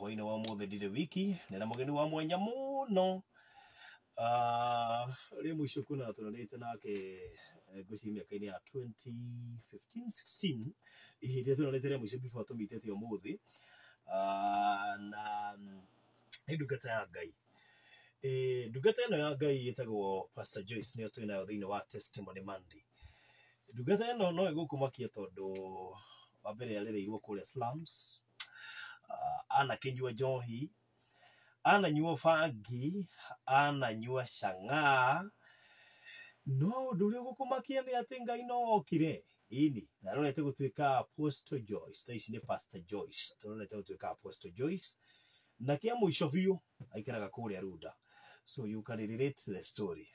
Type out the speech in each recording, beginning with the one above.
hoina wa mothe ndire wiki nena mugeni wa mwanya muno ri mwisho kuna tunarite nake guci miaka-ini ya 2015-16 ihinda tunarite ri mwisho before tumitete umuthi na ndungata ya Ngai ndungata ino ya Ngai yetagwo Pastor Joyce niyo twinayo thiini wa Testimony Monday. Ndungata ino no igukumakia tondu wa mbere yarereirwo kuria slums, anakĩnyua njohi, ananyua bangi, ananyua cang'aa, no ũndũ ũrĩa ũgũkũmakia nĩ atĩ Ngai no okire ini na arorete gũtuĩka Apostle Joyce. Thaa ici nĩ Pastor Joyce, arorete gũtuĩka Apostle Joyce, na kĩa mũico biũ aikaraga kũrĩa Runda, so you can relate to the story.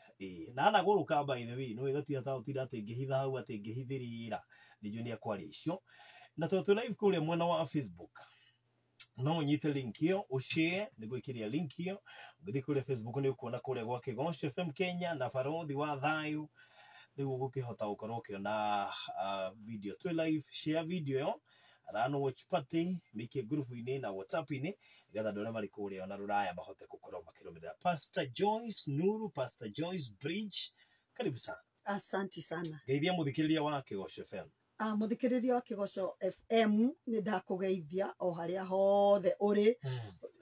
Na anagũrũka by the way, no ĩgatia ta ũtira atĩ ngĩhitha hau atĩ ngĩhithĩrĩra nĩnjue nĩ akwaria icio, na tondũ live kũrĩa mwena wa Facebook no unyite link hiyo ushare niguikiria link hiyo ngithii kule Facebook ni ukuona kule gwa Kigosho FM Kenya na Farodhi wa Thayu nigu gukihota ukorwo ukiona video twi live. Share video yo arano watch party mike group ini na WhatsApp ini gatha ndore mari kule ona ruraya mahote gukorwo makirumira Pastor Joyce Nuru, Pastor Joyce Bridge, karibu sana. Asante sana. Geithia muthikiriria wa Kigosho FM. Muthikiriria wa Kigosho FM ni ndakugeithia o haria hothe uri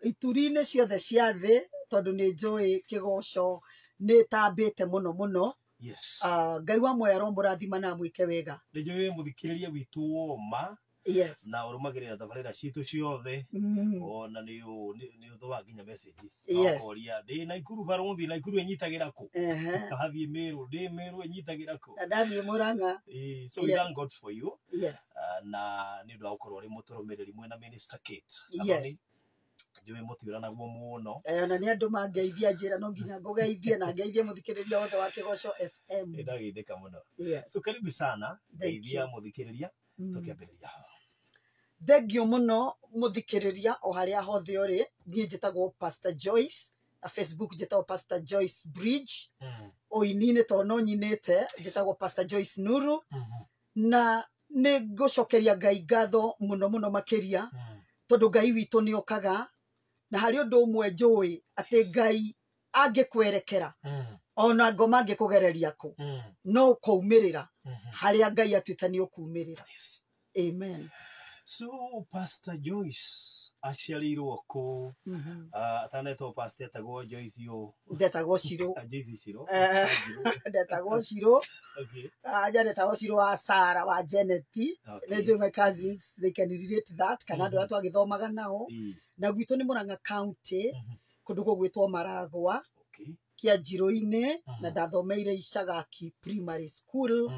ituri-ini ciothe cia thi tondu ni njui Kigosho ni tambite muno. Yes. Ngai wa moyo aromurathima na mwike wega. Ni njui muthikiriria witu woma. Yes. Na urumagirira tabarira citu ciothe ona ni uthoa nginya message akoria ndi Naikuru Farodhi, Naikuru enyitagira ku hathie Meru, ndi Meru enyitagira ku na ndathie Murang'a. So we thank God for you. Yes. Na ni ndu ukorwo ri muturumiriri mwena Minister Kate. Yes. Njui mutiura naguo muno na ni andu mangeithia njira no nginya ngugeithie na ngeithie muthikiriria wothe wa Kigosho FM. Ndageithika muno. Yes. So karibu sana ngeithia muthikiriria tukiambiriria. Thengio muno muthikiriria o haria hothe uri. Ni njitagwo Pastor Joyce na Facebook njitagwo Pastor Joyce Bridge. O inine to no nyinete njitagwo Pastor Joyce Nuru. Na ni ngucokeria Ngai ngatho muno makiria tondu Ngai witu ni okaga na hari undu umwe njui ati Ngai angikwerekera ona ngoma angikugereria ku no kuumirira haria Ngai atuita ni ukuumirira. Amen. So Pastor Joyce aciarirwo ku atanetwo pastor etagwo Joyce yo ndetagwo Shiro Joyce Shiro ndetagwo Shiro. Okay. Ndetagwo Shiro wa Sarah wa Janet. Nejo my cousins they can relate that kana ndu atu agithomaga nao na gwitu ni Murang'a County kundu gwitwo Maragwa kia Njiro-ini na ndathomeire Ishagaki Primary School.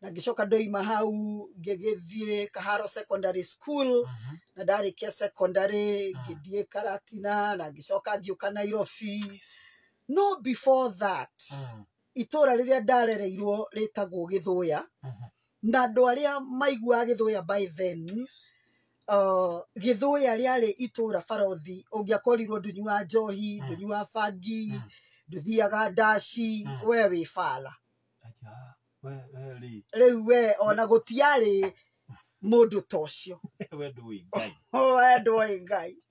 Na ngicoka ndoima hau ngigithie Kaharo Secondary School na ndarikia secondary ngithie Karatina na ngicoka ngiuka Nairobi. No before that itura riria ndarereirwo ritagwo Githuya na andu aria maigua Githuya by then Githuya riari itura Farodhi ungiakorirwo ndunyua njohi ndunyua bangi nduthiaga ndaci we wi fala riu we ona gutiari mundu tocio we ndui Ngai we ndui Ngai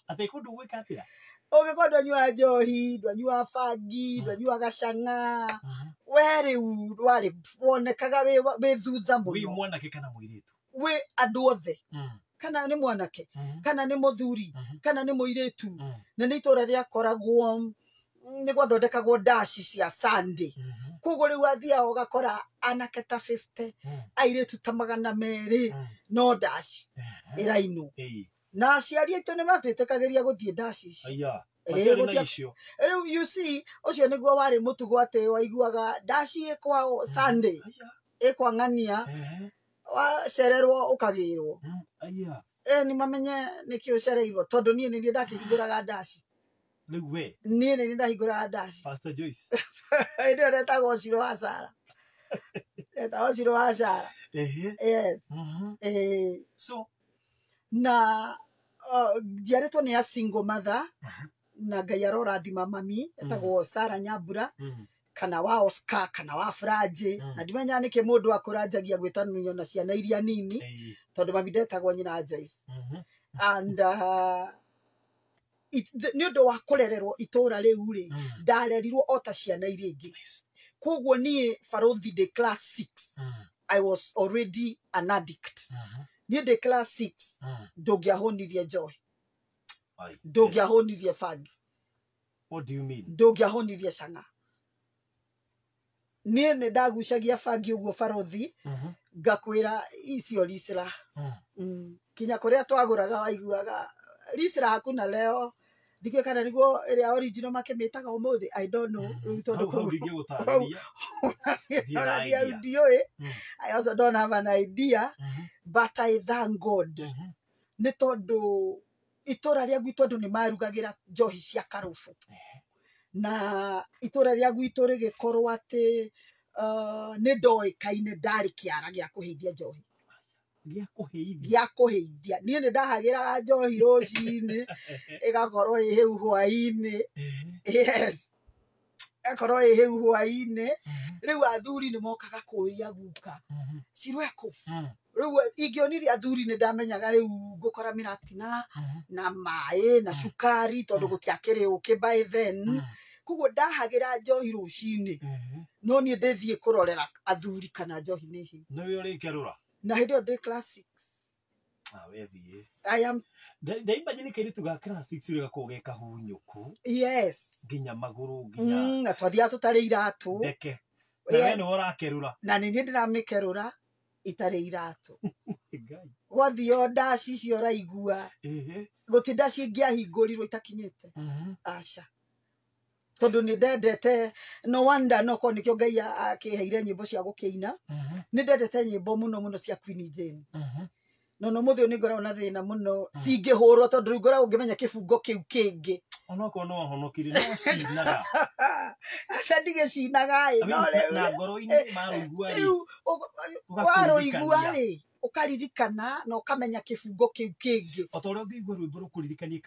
ate kundu gwika atira ugikwa ndanyua njohi ndanyua bangi ndanyua gacang'aa we riu ndwari wonekaga wi thutha muno. wi mwanake kana muiritu wi andu othe kana ni mwanake kana ni muthuri kana ni muiritu na ni itura ria koragwo ni gwathondekagwo ndaci cia Sunday. Koguo riu athia ugakora anake ta 50 airitu ta 200 no ndaci irainu na aciari aitu ni matwitikagiria guthie ndaci ici. Riu you see ucio niguo wari mutugo ati waiguaga ndaci ikwa Sunday ikwa ng'ania wacererwo ukagirwo ni mamenye niki ucereirwo tondu nie ni ndakihinguraga ndaci. Riu we nie ni ndahinguraga ndaci. Pastor Joyce ndio ndetagwo Shiro wa Sarah ndetagwo Shiro wa Sarah. Yes. So na njiaritwo ni a single mother na Ngai arorathima mami etagwo Sarah Nyambura kana wa Oscar kana wa Franje na ndimenya niki mundu akuranjagia gwitanio na ciana iria nini tondu mami ndetagwo nyina Joyce. and nĩ ũndũ wa kũrererwo itũũra rĩu rĩ ndarerirwo o ta ciana iria ingĩ koguo niĩ barothi ndĩ class 6 I was already an addict niĩ ndĩ class 6 ndũngĩahũnirie njohi ndũngĩahũnirie bangi what do you mean ndũngĩahũnirie canga niĩ nĩ ndagucagia bangi ũguo barothi ngakwĩra icio Risra kinya kũrĩa twagũraga waiguaga Risra hakuna leo ndikwe kana niguo ĩrĩa original makĩmĩtaga ũmũthĩ I don't know I also don't have an idea but I thank God nĩ tondũ itũũra rĩa gwitũ andũ nĩ marugagĩra njohi cia karubu na itũũra rĩa gwitũ rĩgĩkorwo atĩ nĩ ndoĩkaine ndarĩ kĩara gĩa kũheithia njohi gĩa kũheithia niĩ nĩ ndahagĩra njohi rũcinĩ ĩgakorwo ĩ hĩu hwaĩ-inĩ yes ĩgakorwo ĩ hĩu hwaĩ-inĩ rĩu athuri nĩ mokaga kũũria guka Cirwekũ rĩu ingĩonirie athuri nĩ ndamenyaga rĩu ngũkora mĩratina na maĩ na cukari tondũ gũtiakĩrĩ ũkĩ by then koguo ndahagĩra njohi rũcinĩ no niĩ ndĩthiĩ kũrorera athuri kana njohi nĩ hĩu nĩwe ũrĩkerũra na hĩndĩ ĩyo ndĩ class 6 wethiĩ I am ndaimagine kairitu ga class 6 ũgakorwo ge kahunyũku yes nginya magũrũ nginya na twathiaga tũtarĩ iratũ ndeke nawe nĩ ũrakerũra na nĩ niĩ ndĩramĩkerũra itarĩ iratũ gwathio ndaci icio ũraigua gũtirĩ ndaci ingĩahingũrirwo itakinyĩte aca tondũ nĩ ndendete no wonder no korwo nĩkĩo Ngai akĩheire nyĩmbo cia gũkĩina nĩ ndendete nyĩmbo mũno mũno cia Queen Jane no mũthĩ nĩ ngoragwo na thĩna mũno cingĩhũrwo tondũ rĩu ngoragwo ngĩmenya kĩbungo kĩu kĩngĩ onokorwo no wahonokire no cinaga aca ndigĩcinaga no rĩu na ngoro-inĩ marũigua rĩ warũigua rĩ ũkaririkana na ũkamenya kĩbungo kĩu kĩngĩ o ta ũrĩa ũngĩigua rwĩmbo rũkũririkanie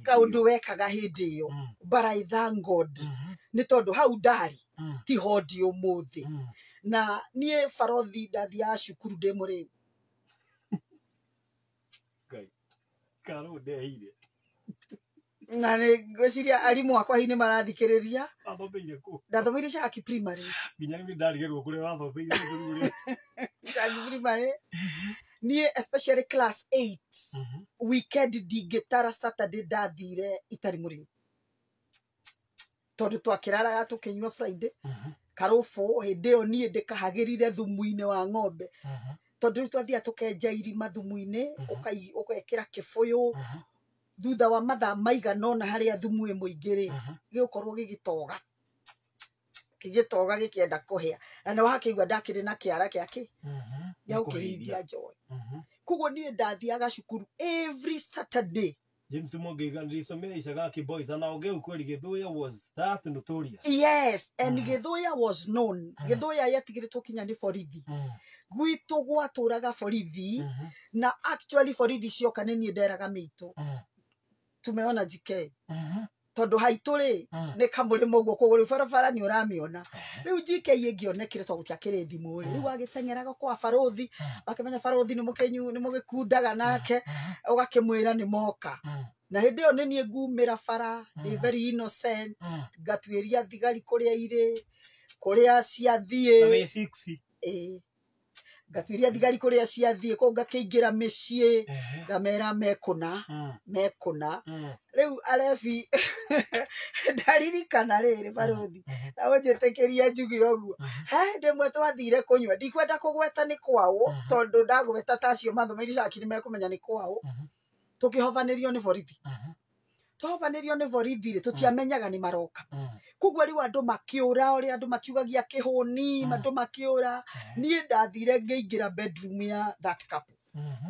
kaũndũ wekaga hĩndĩ ĩyo but I thank God nĩ tondũ hau ndarĩ ti ho ndĩ ũmũthĩ na niĩ barothi ndathiaga cukuru ndĩ mũrĩu Karũ ndeheire na nĩ ngwĩciria arimũ akwa hihi nĩ marathikĩrĩria ndathomeire Shaki primary nginya nĩ ndarigĩrwo kũrĩa wathomeire Shaki primary niĩ especially class 8 weekend ndingĩtara Saturday ndathire itarĩ mũrĩu tondũ twakĩraraga tũkĩnyua Friday karũbũ hĩndĩ ĩyo niĩ ndĩkahagĩrire thumu-inĩ wa ng'ombe tondũ rĩu twathiaga tũkenja irima thumu-inĩ ũgekĩra kĩbũyũ thutha wa mathaa maigana ũna harĩa thumu wĩ mũingĩ rĩ gĩgũkorwo gĩgĩtoga gĩkĩenda kũhĩa na nĩ wakĩigua ndakĩrĩ na kĩara gĩake gĩa gũkĩhithia njohi koguo niĩ ndathiaga cukuru every Saturday James Mongega nilisomea Ishagaki Boys and Ogeu kweli Githuya was that notorious yes and Githuya was known Githuya yatigĩrĩtwo kinya nĩ borithi gwitũ gwatũraga borithi na actually borithi cioka nĩ niĩ nderaga mĩitũ tumeona JK tondũ haitũ rĩ nĩ kamũrĩmo ũguo koguo rĩu barabara nĩ ũramĩona rĩu JK ĩngĩonekire tondũ gũtiakĩrĩ thimũ rĩ rĩu agĩteng'eraga kwa barothi akĩmenya barothi nĩ mũkenyu nĩ mũgĩkundaga nake ũgakĩmwĩra nĩ moka na hĩndĩ ĩyo nĩ niĩ ngumĩra bara nĩ very innocent ngatuĩria thigari kũrĩa irĩ kũrĩa ciathiĩ ngatuĩria thigari kũrĩa ciathiĩ kũu ngakĩingĩra mĩciĩ ngamera mekũna rĩu arebi ndaririkana rĩrĩ barothi na ũnjĩtĩkĩria njuge ũguo ndĩmwe twathire kũnyua ndikwenda kũgweta nĩ kwao tondũ ndagweta tacio mathomeire Shaki nĩ mekũmenya nĩ kwao tũkĩhobanĩrio nĩ borithi twahobanĩrio nĩ borithi rĩ tũtiamenyaga nĩ maroka koguo rĩu andũ makĩũra ũrĩa andũ makiugagia kĩhũni andũ makĩũra niĩ ndathire ngĩingĩra bedroom ya that couple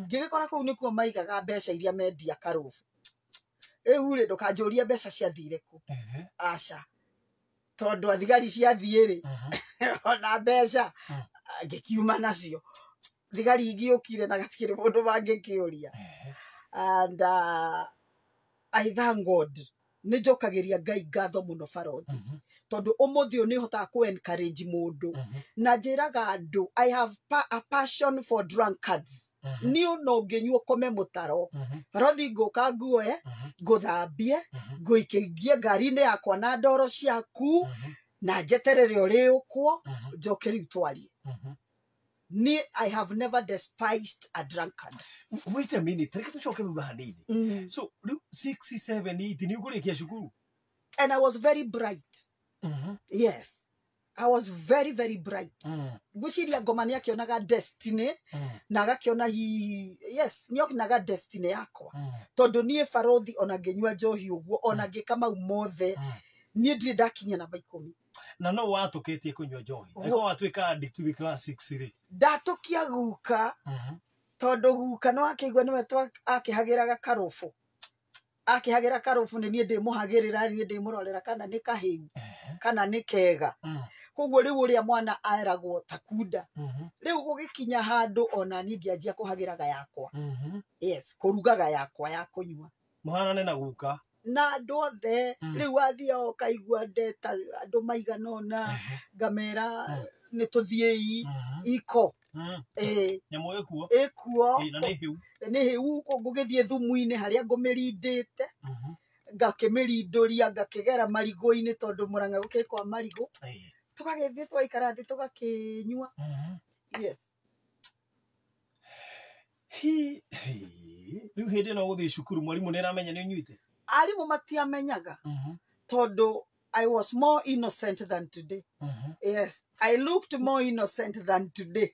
ngĩgĩkora kũu nĩkuo maigaga mbeca iria mendia karũbũ rĩu rĩ ndũkanjũrie mbeca ciathire kũ aca tondũ athigari ciathiĩ rĩ ona mbeca ngĩkiuma nacio thigari igĩũkire na gatikĩrĩ mũndũ mangĩkĩũria and I thank God nĩ njokagĩria Ngai ngatho mũno barothi tondũ ũmũthĩ nĩ hotaga ku encourage mũndũ na njĩraga andũ I have a passion for drunkards niyo no ngenyuo kome mutaro barothi ngoka nguoye nguthambie nguikigie ngari-inĩ yakwa na ndoro ciaku na njeterere uri ukwo njoke riu twarie ni I have never despised a drunkard. Wait a minute, reke tucoke thutha hanini. So 6 7 8 ni ukurikia cukuru? And I was very bright. Yes, I was very very bright. Guciria ngoma ni akionaga destiny na agakiona yes ni okinaga destiny yakwa tondu nie barothi ona ngenyua njohi uguo ona ngikama umothe nie ndire ndakinya namba 10 na no watukitie kunywa njohi eko watwika addict wi class 6 ri ndatukia guka tondu guka no akigwa niwe akihagiraga karufu akihagira karufu ni nie ndimuhagirira ni ndimurorera kana ni kahiu kana ni kega koguo riu uria mwana aeragwo takunda riu gugikinya handu ona ni ngianjia kuhagiraga yakwa yes kurugaga yakwa ya kunywa muhana na guka na andu othe riu athia ukaigua ndeta andu maigana ona ngamera ni tuthiei iko nyamo ekuo na ni hiu ko ngugithie thumu-ini haria ngumirindite ngakimirindũria ngakigera marigo-ini tondu Murang'a gukiri kwa marigo tukagethie twaikara thi tugakinyua yes riu hindi no guthie cukuru mwarimu ni ramenya ni unyuite arimu matiamenyaga tondu I was more innocent than today. Yes, I looked more innocent than today.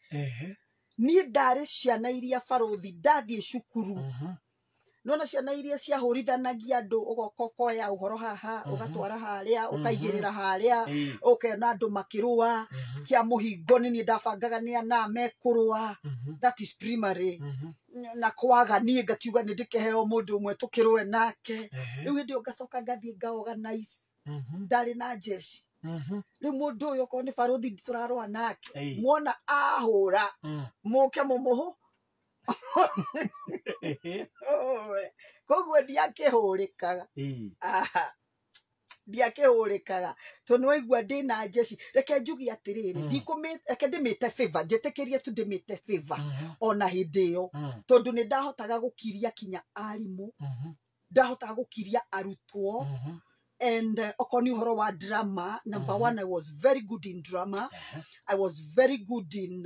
Ni ndari ciana iria barothi ndathie cukuru nona ciana iria ciahurithanagia andu ugokokoya uhoro haha ugatwara haria ukaigirira haria ukena andu makirua kia muhingo ni ndabangaga ni ana mekurua that is primary na kwaga ni ngakiuga ni ndikeheo mundu umwe tukirwe nake riu ndio ngacoka ngathie ngaorganize ndari na jeshi riu mundu uyu ko ni barothi turarwa nake muona ahura muke mumuhu koguo ndiakihurikaga ndiakihurikaga tondu waigua ndina jeshi reke njugi atiriri reke ndimite favor njitikirie tu ndimite favor ona hindi iyo tondu ni ndahotaga gukiria kinya arimu ndahotaga gukiria arutwo and okoni uhoro wa drama number 1 I was very good in drama I was very good in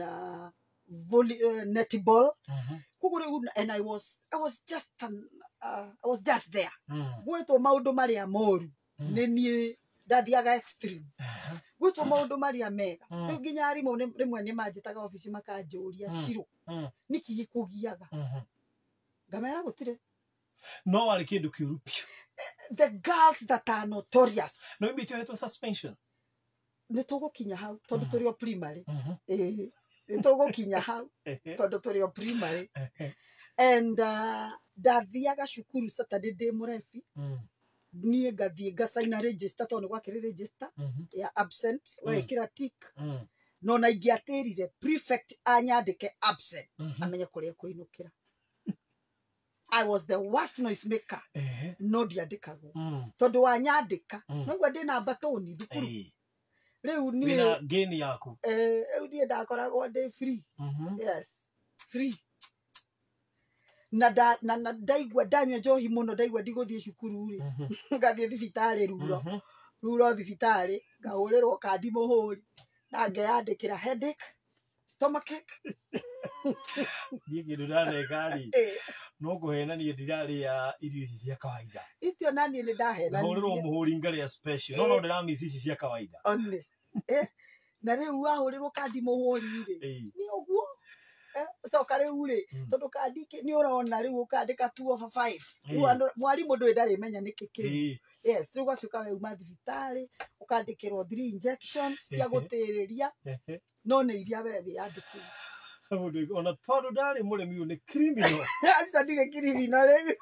netball and I was just there gwetwo maundu maria moru ni nie ndathiaga extreme gwetwo maundu maria mega riu nginya arimu rimwe ni manjitaga ofici makanjuria ciro niki gikugiaga ngamera gutire no wali kindu kiuru the girls that are notorious no imbitio heto suspension ni tugukinya hau tondu turi o primary ni tugukinya hau tondu turi o primary and ndathiaga cukuru Saturday ndi murefi nie ngathie ngasaina register tondu gwakiri register ya absent wekira tick no na ingiatirire prefect anyandike absent amenye kuria kuinukira I was the worst noise maker no ndiandikagwo tondu wanyandika noigua ndina batoni thukuru riu ni na geni yaku riu nie ndakoragwo ndi free yes free na ndaigua ndanywa njohi muno ndaigua ndiguthie cukuru ri ngathie thibitari ruro thibitari ngahurirwo kandi muhuri na ngeyandikira headache stomachache ndiye kindu ndanekari no kuhenania ndirari ya irio ici cia kawaida icio nani ni ndahenania muhurirwo muhuri ngari ya special no ndira miss ici cia kawaida only na riu wahurirwo kandi muhuri ri ni oguo coka riu ri tondu kandi ni urona riu ukandika 2 over 5 riu mwarimu ndui ndari menya nikiki yes riu gwatuika we uma thibitari ukandikirwo 3 injections cia gutiriria no ni iria we yandikirwo ona tondu ndari muremi ni criminal acha ndige criminal riu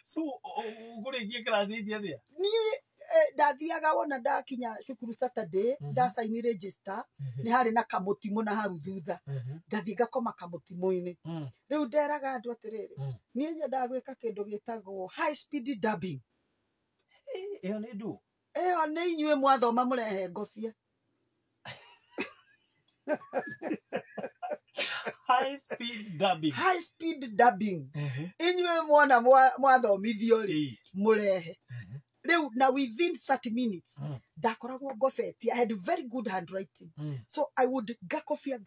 so ngurikie class itia thia ni ndathiaga wona ndakinya cukuru Saturday ndasaini register ni hari na kamutimu na haru thutha ngathie ngakoma kamutimu-ini riu nderaga andu atiriri nie nyenda gwika kindu gitagwo high speed dubbing iyo ni ndu iyo ni inyue mwathoma murehe ngofia High speed dubbing. High speed dubbing. Inywe mwana mwathomithio ri murehe. Riu na within 30 minutes ndakoragwo ngobeti. I had very good handwriting. So I would gakofia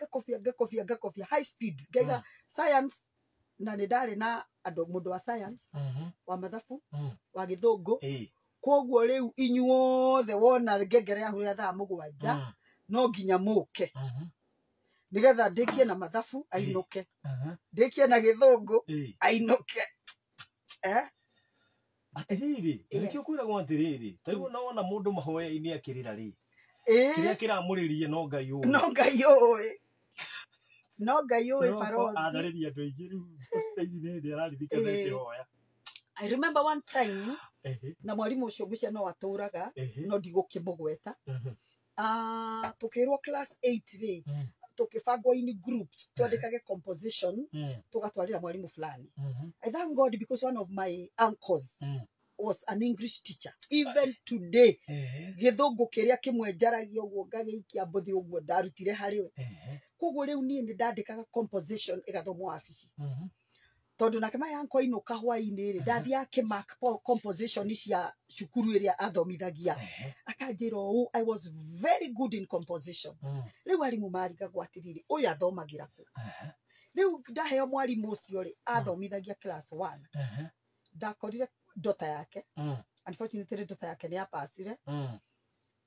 high speed. Gaiga science na nidare na mundu wa science wa mathabu wa githungu. Koguo riu inyuothe wona ngengere yahu ya thaa mugwanja no nginya muke nigetha ndikie na mathabu ainuke ndikie na githungu ainuke atiriri nikio kwiragwo atiriri taigu naona mundu mahoya-ini akirira ri kiria kiramuririe no ngai uyu barothi adariria andu aingi riu ni ndi ararithikana kihoya. I remember one time na mwalimu ucio ngwicia no aturaga no ndigukimugweta tukirwo class 8 ri tukibangwo in groups twandikage composition tugatwarira mwalimu fulani. I thank God because one of my uncles was an English teacher. Even today githungu kiria kimwe njaragia uguo ngagiikia mbuthi uguo ndarutire hariwe koguo riu nie ni ndandikaga composition igathomwo wabici tondu nake mai yanko inuka hwaini ri ndathia kimark composition cia cukuru iria athomithagia akanjira u I was very good in composition. Riu arimu marigagwo atiriri uyu athomagira ku riu ndaheo mwarimu ucio ri athomithagia class 1 ndakorire dota yake unfortunately dota yake ni apasire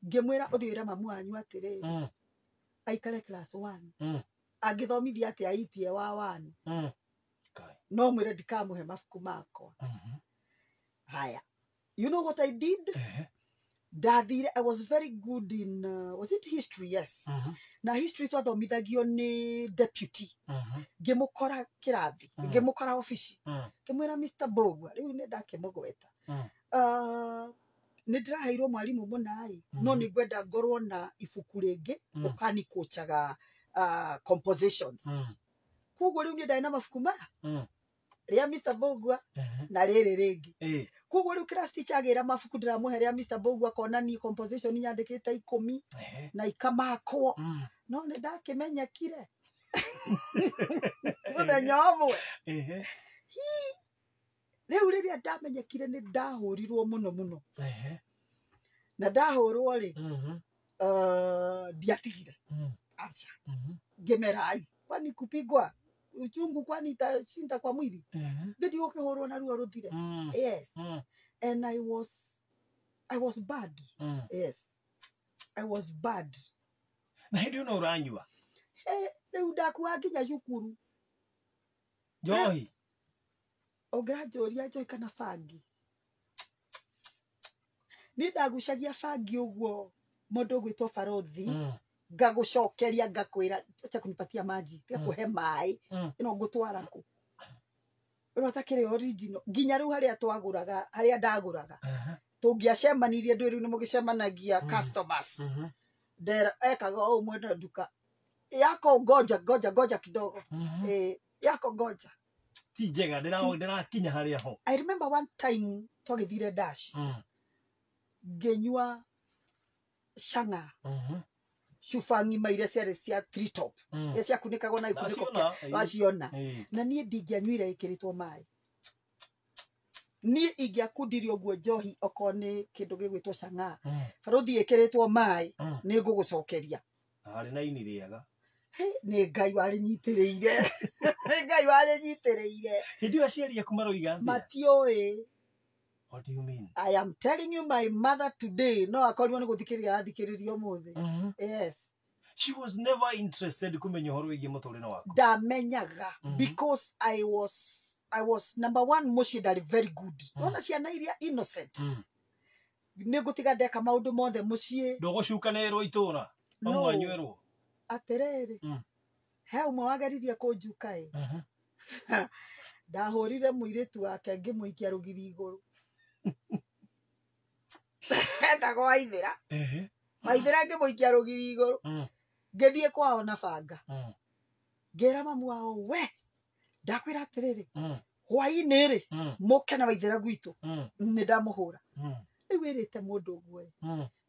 ngimwira uthiire mamu anyu atiriri aikare class 1 agithomithia ati aitie wa 1 no mwire ndikamuhe mafuku makwa. Haya, you know what I did? Ndathire, I was very good in was it history? Yes. Na history twathomithagio ni deputy ngimukora kirathi ngimukora office ngimwira Mr. Bogwa riu ni ndakimugweta ni ndiraheirwo mwalimu munai no ni ngwenda ngorwo na ibuku ringi ukanikochaga compositions koguo riu ni ndai na mafuku maya ria Mr. Bogwa na riri ringi koguo riu class teacher agira mafuku ndiramuhe ria Mr. Bogwa kona ni composition nyandikite 10 na ikamakwo no ni ndakimenyekire muthenya umwe riu riria ndamenyekire ni ndahurirwo muno na ndahurwo ri ndiatigire acha gemerai kwani kupigwa uchungu kwani itashinda kwa mwili ndio ukihorwo na ruo ruthire. Yes. And I was bad. Yes, I was bad. Na ndio no uranyua riu ndakuwa nginya cukuru njohi ograjoria njohi kana fangi ni ndagucagia fangi uguo mundu gwitwo barothi ngagucokeria ngakwira acha kunipatia maji ngakuhe mai ino ngutwara ku ro takire original nginya riu haria twaguraga haria ndaguraga tungiacemanirie ndu riu ni mugicemanagia customers ndera ekaga o mwenda duka yako goja kidogo yako goja ti njega ndira kinya haria ho. I remember one time twagithire dash ngenyua shanga shufangi maire ciarĩ cia tree top cia kunikagwo na ikuniko waciona na nie ndingianyuire ikiritwo mai nie ingiakundirio guo njohi okone kindu gigwitwo canga barothi ikiritwo mai ni ngugucokeria ari na ini riega ni ngai wari nyitiriire ngai wari nyitiriire hindi aciaria kumaroiga matioi. What do you mean? I am telling you, my mother today, no, akorirwo ni guthikiriria athikiririo muthi. Yes. She was never interested kumenya horo wigi muturino wako. Ndamenyaga because I was number one mucidari very good. Ona ciana iria innocent. Ni gutiga ndeka maundu mothe mucie. Ndogocukanirwo itura. Amwanywerwo. Aterere. He umwe wageririe kunjuka ndahurire muiritu wake ngimuikia rugiri iguru enda kwa ithira maithira ngimuikia rugiri iguru ngithie kwao na banga ngera mamu wao we ndakwira atiriri hwaini ri muke na waithira gwitu ni ndamuhura riu irite mundu gwe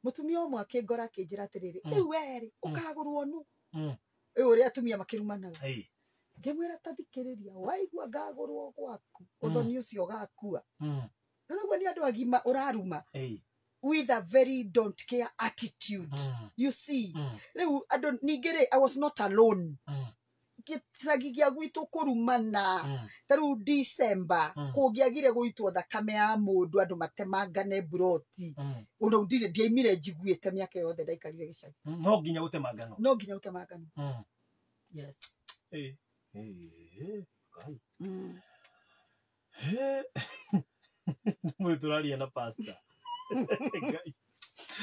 mutumia umwe akingora akinjira atiriri riu weri ukagurwo nu riu ri atumia makirumanaga Ngemwira tathikiriria waigua ngagurwo gwaku uthoni ucio gakua na niguo ni andu agima uraruma with a very don't care attitude you see riu andu ningire I was not alone gicagi gia gwitu kurumana taru December kungiagire gwitwo thakame ya mundu andu matemangane broti undu ndire ndiaimire njiguite miaka yothe ndaikarire gicagi no nginya gutemangano yes mwe turaria na pastor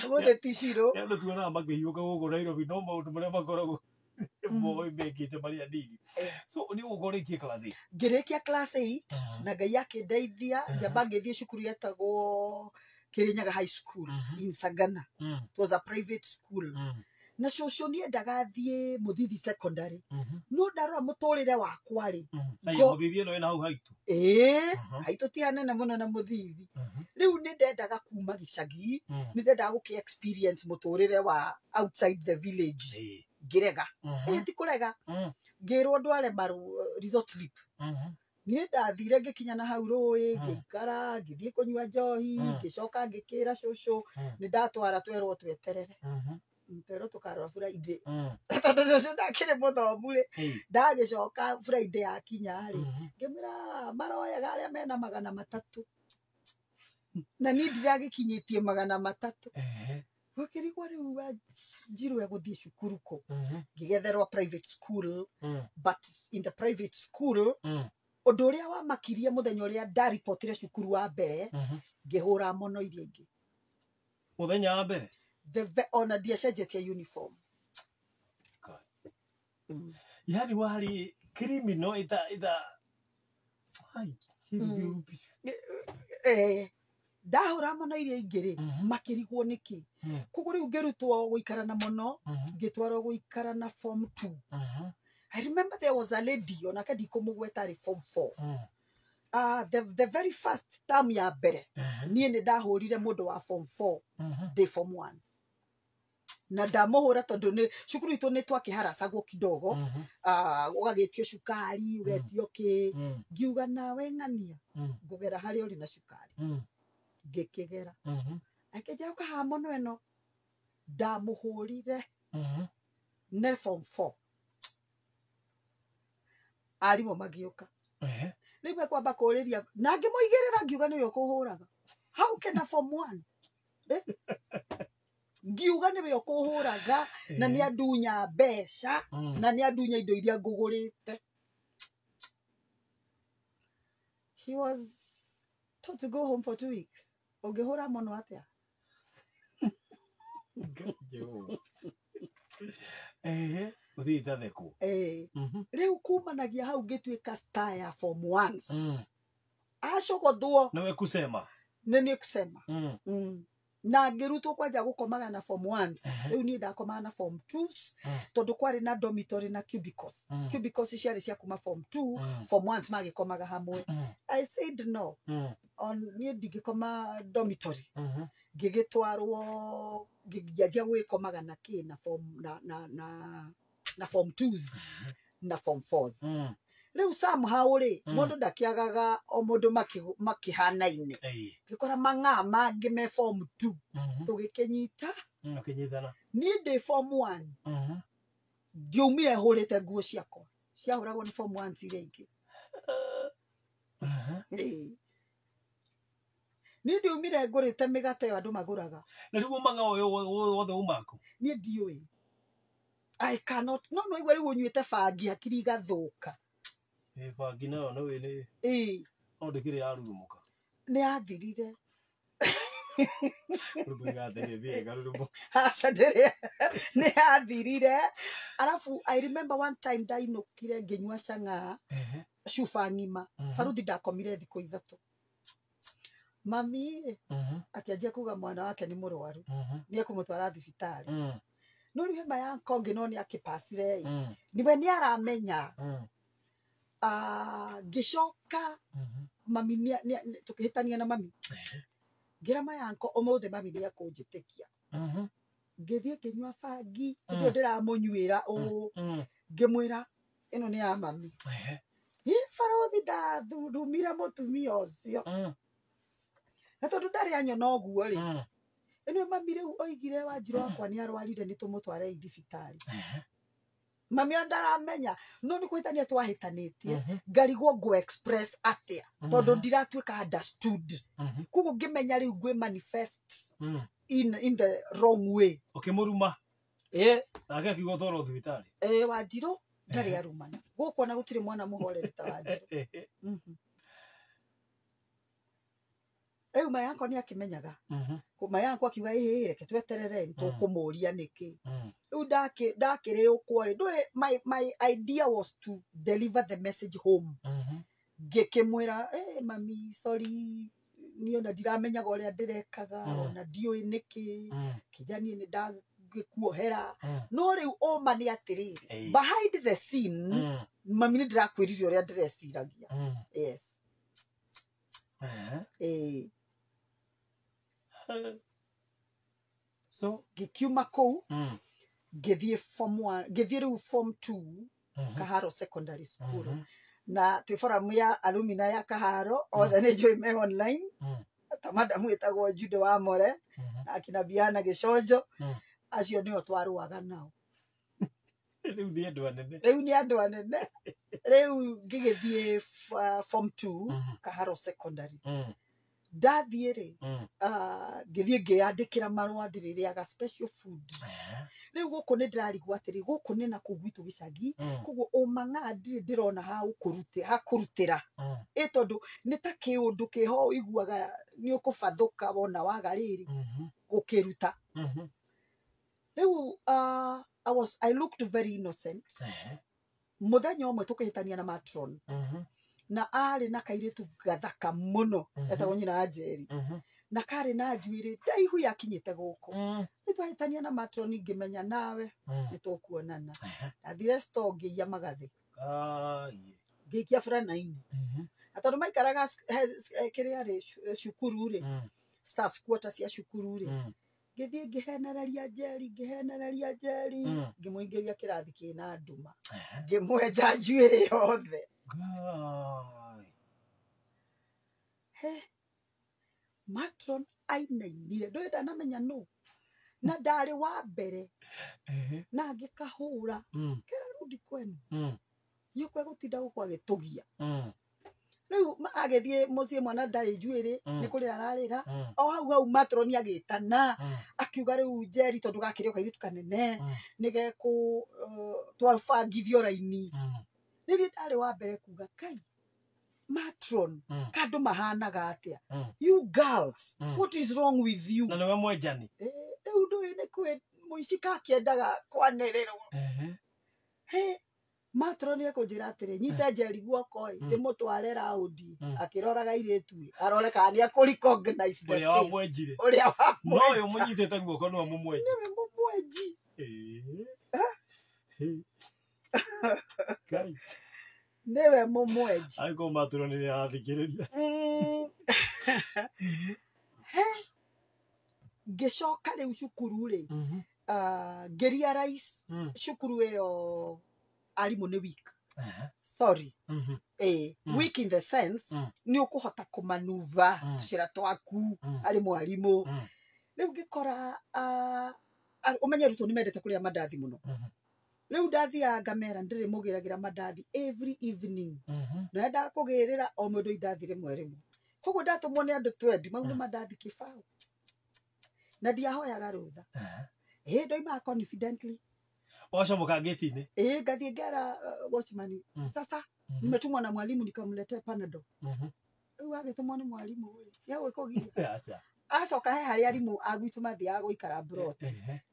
mwe tishiro ya ndo tuona makihiuka guko Nairobi no maundu maria makoragwo moi mekite maria ndini so ni ugorekie class 8 ngerekia class 8 na ngai yake ndeithia njamba ngithie cukuru yetagwo Kirinyaga High School in Sagana. It was a private school na shosho ni ndagathie Muthithi Secondary no ndarora muturire wakwa ri Muthithi no ina hau haitu haitu ti hanene muno na Muthithi riu ni ndendaga kuma gicagi ni ndendaga guki experience muturire wa outside the village ngirega ti kurega ngirwo ndware maru resort trip ni ndathire ngikinya na hau rui ngikara ngithie kunywa njohi ngicoka ngikira shosho ni ndatwara twerwo tweterere pero tukarora Friday tondu shosho ndakire muthomu ri ndagicoka Friday akinya ri ngimira maroyaga aria mena 300 na ni ndiragikinyitie 300 wakirigwa riu njirwe guthie cukuru ko ngigetherwa private school but in the private school undu uria wamakirie muthenya uria ndaripotire cukuru wa mbere ngihura mono iria ingi muthenya wa mbere ona ndiacenjetie uniform yani wali criminal ita ai ndahura mono iria ingiri makirigwo niki kuko riu ngirutwo guikara na mono ngitwarwo guikara na form 2 I remember there was a lady on a kadi kumugweta ri form 4 the very first term ya mbere nie ni ndahurire mundu wa form 4 day form 1 na ndamuhura tondu ni cukuru itu ni twakiharacagwo kidogo ugagitio cukari ugetio ki ngiuga nawe ng'ania ngugera hari uri na cukari ngikigera akija ukaha mono eno ndamuhurire ne form 4 arimo magiuka niwe kwamba kuriria na ngimuigirira ngiuga niwe kuhuraga how can a form 1 ngiuga niwe kuhuraga na ni adunya mbeca na ni adunya indo iria ngugurite she was told to go home for 2 weeks ungihura mono atia uthita theko riu kumanagia hau ngituika star ya form 1 acogothwo nawe kusema nini kusema na ngirutwo kwanja gukomaga na form 1 riu ni ndakomaga na form 2 tondu kwari na dormitory na cubicles ciari cia kuma form 2 form 1 magikomaga hamwe I said no on ni ndigikoma dormitory ngigitwarwo ngianjia gwikomaga na ki na form na form 2s na form 4s riu somehow ri mundu ndakiagaga o mundu makihanaine ngikora mang'a mangi me form 2 tugikinyita ukinyithana ni ndi form 1 ndiumire hurite nguo ciakwa ciahuragwo ni form 1 ciria ingi ni ndiumire ngurite migate yo andu maguraga na riu mang'a oyo wothe umako ni ndiui I cannot no igwe riu nyuite bangi akiri igathuka bangi nayo no wini no ndikire yarurumuka ni athirire ni athirire alafu I remember one time ndainukire nginywa canga cuba ng'ima baruthi ndakomire thiku 3 mami akianjia kuga mwana wake ni murwaru ni akumutwara thibitari no riu hema ya konge no ni akipasire niwe ni aramenya gicoka mami tukihitania na mami ngirama yanko omothe mami ni akunjitikia ngithie nginywa bangi ndio ndiramunyuira ngimwira ino ni ya mami barothi ndathurumire mutumia ucio na tondu ndari anyona uguo ri ino mami riu oigire Wanjiru wakwa ni arwarire ni tumutware thibitari mami ndaramenya no ni kwitania twahitanitie ngarigwo go express atia tondu ndiratuika understood kugo ngimenya riu ngwe manifest in the wrong way muruma nake akiuga twaro thibitari Wanjiru ndari arumana guko na gutire mwana muhorere ta Wanjiru Mama yakwa ni akimenyaga mama yakwa akiuga reke tweterere ntukumuria niki riu ndakire ukwari my idea was to deliver the message home ngikimwira mami sorry ni ona ndiramenyaga uria ndirekaga ona ndioi niki kijani ni ndagikuohera no riu oma ni atiriri behind the scene mami ni ndirakwirire uria ndireciragia yes so gikiuma kou ngithie form 1 ngithie riu form 2 Kaharo secondary school na twi forum ya alumni ya Kaharo othe ni njui me online ta madamu etagwo Jude wa More na akina Biana Giconjo acio nio twaruaga nao riu ni andu anene riu ngigithie form 2 Kaharo secondary ndathie ri ngithie ngiyandikira marua ndiririaga special food riu guku ni ndirarigwo atiri guku ni na kugwitu gicagi kuguo umanga ndirona hakurutira tondu ni ta kiundu kiho iguaga ni ukubathuka wona waga riri gukiruta riu I looked very innocent muthenya umwe tukihitania na matron na ari na kairitu gathaka muno etagwo nyina Ajeri na kari na njuiri ndaihu yakinyite guku nitwahitania na matron ngimenya nawe nitukuonana athire store ngiya magathi ngikia frana-ini atondu maikaraga kiria ri cukuru ri staff quarters cia cukuru ri ngithie ngihenereria Njeri ngimuingiria kirathi kina nduma ngimwenja njuiri yothe matron ainainire ndoenda namenya no na ndari wa mbere na ngikahura kera rudi kwenu yukwe gutinda gukwa gitugia riu agethie mucie mwana ndari njuiri ni kurira ararira o hau matron agitana akiuga riu Njeri tondu gakirio kairitu kanene nigeku twabangithio raini riri ndari wa mbere kuga kai matron kandu mahanaga atia you girls what is wrong with you na niwe mwenjani riu nduine kwe muicika kiendaga kwanerirwo matron ekunjira atiri nyite Njeri guoko ndimutware raudi akiroraga iritu arore kana ni akurirecognize the face uria wa no yo munyitete guoko no mumwenji niwe mumwenji kai niwe mumwenji aiko matron ni athikiriria ngicoka riu cukuru ri ngeria rais cukuru iyo arimu ni week sorry week in the sense ni ukuhota kumanuva tucira twaku ari mwarimu riu ngikora umenye ruto ni mendete kuria mandathi muno riu ndathia ngamera ndiri mugiragira mandathi every evening na nda kugirira o mundu indathi rimwe rimwe koguo ndatumwo ni andu 20 mau ni mandathi kibao na ndiahoyaga rutha ndoima confidently wacomoka gate-ini ngathie ngera watchman sasa nimetumwa na mwalimu nikamletea panado riu agitumwo ni mwalimu ri yagwikugiria acoka he hari arimu agwitu mathiaga guikara brot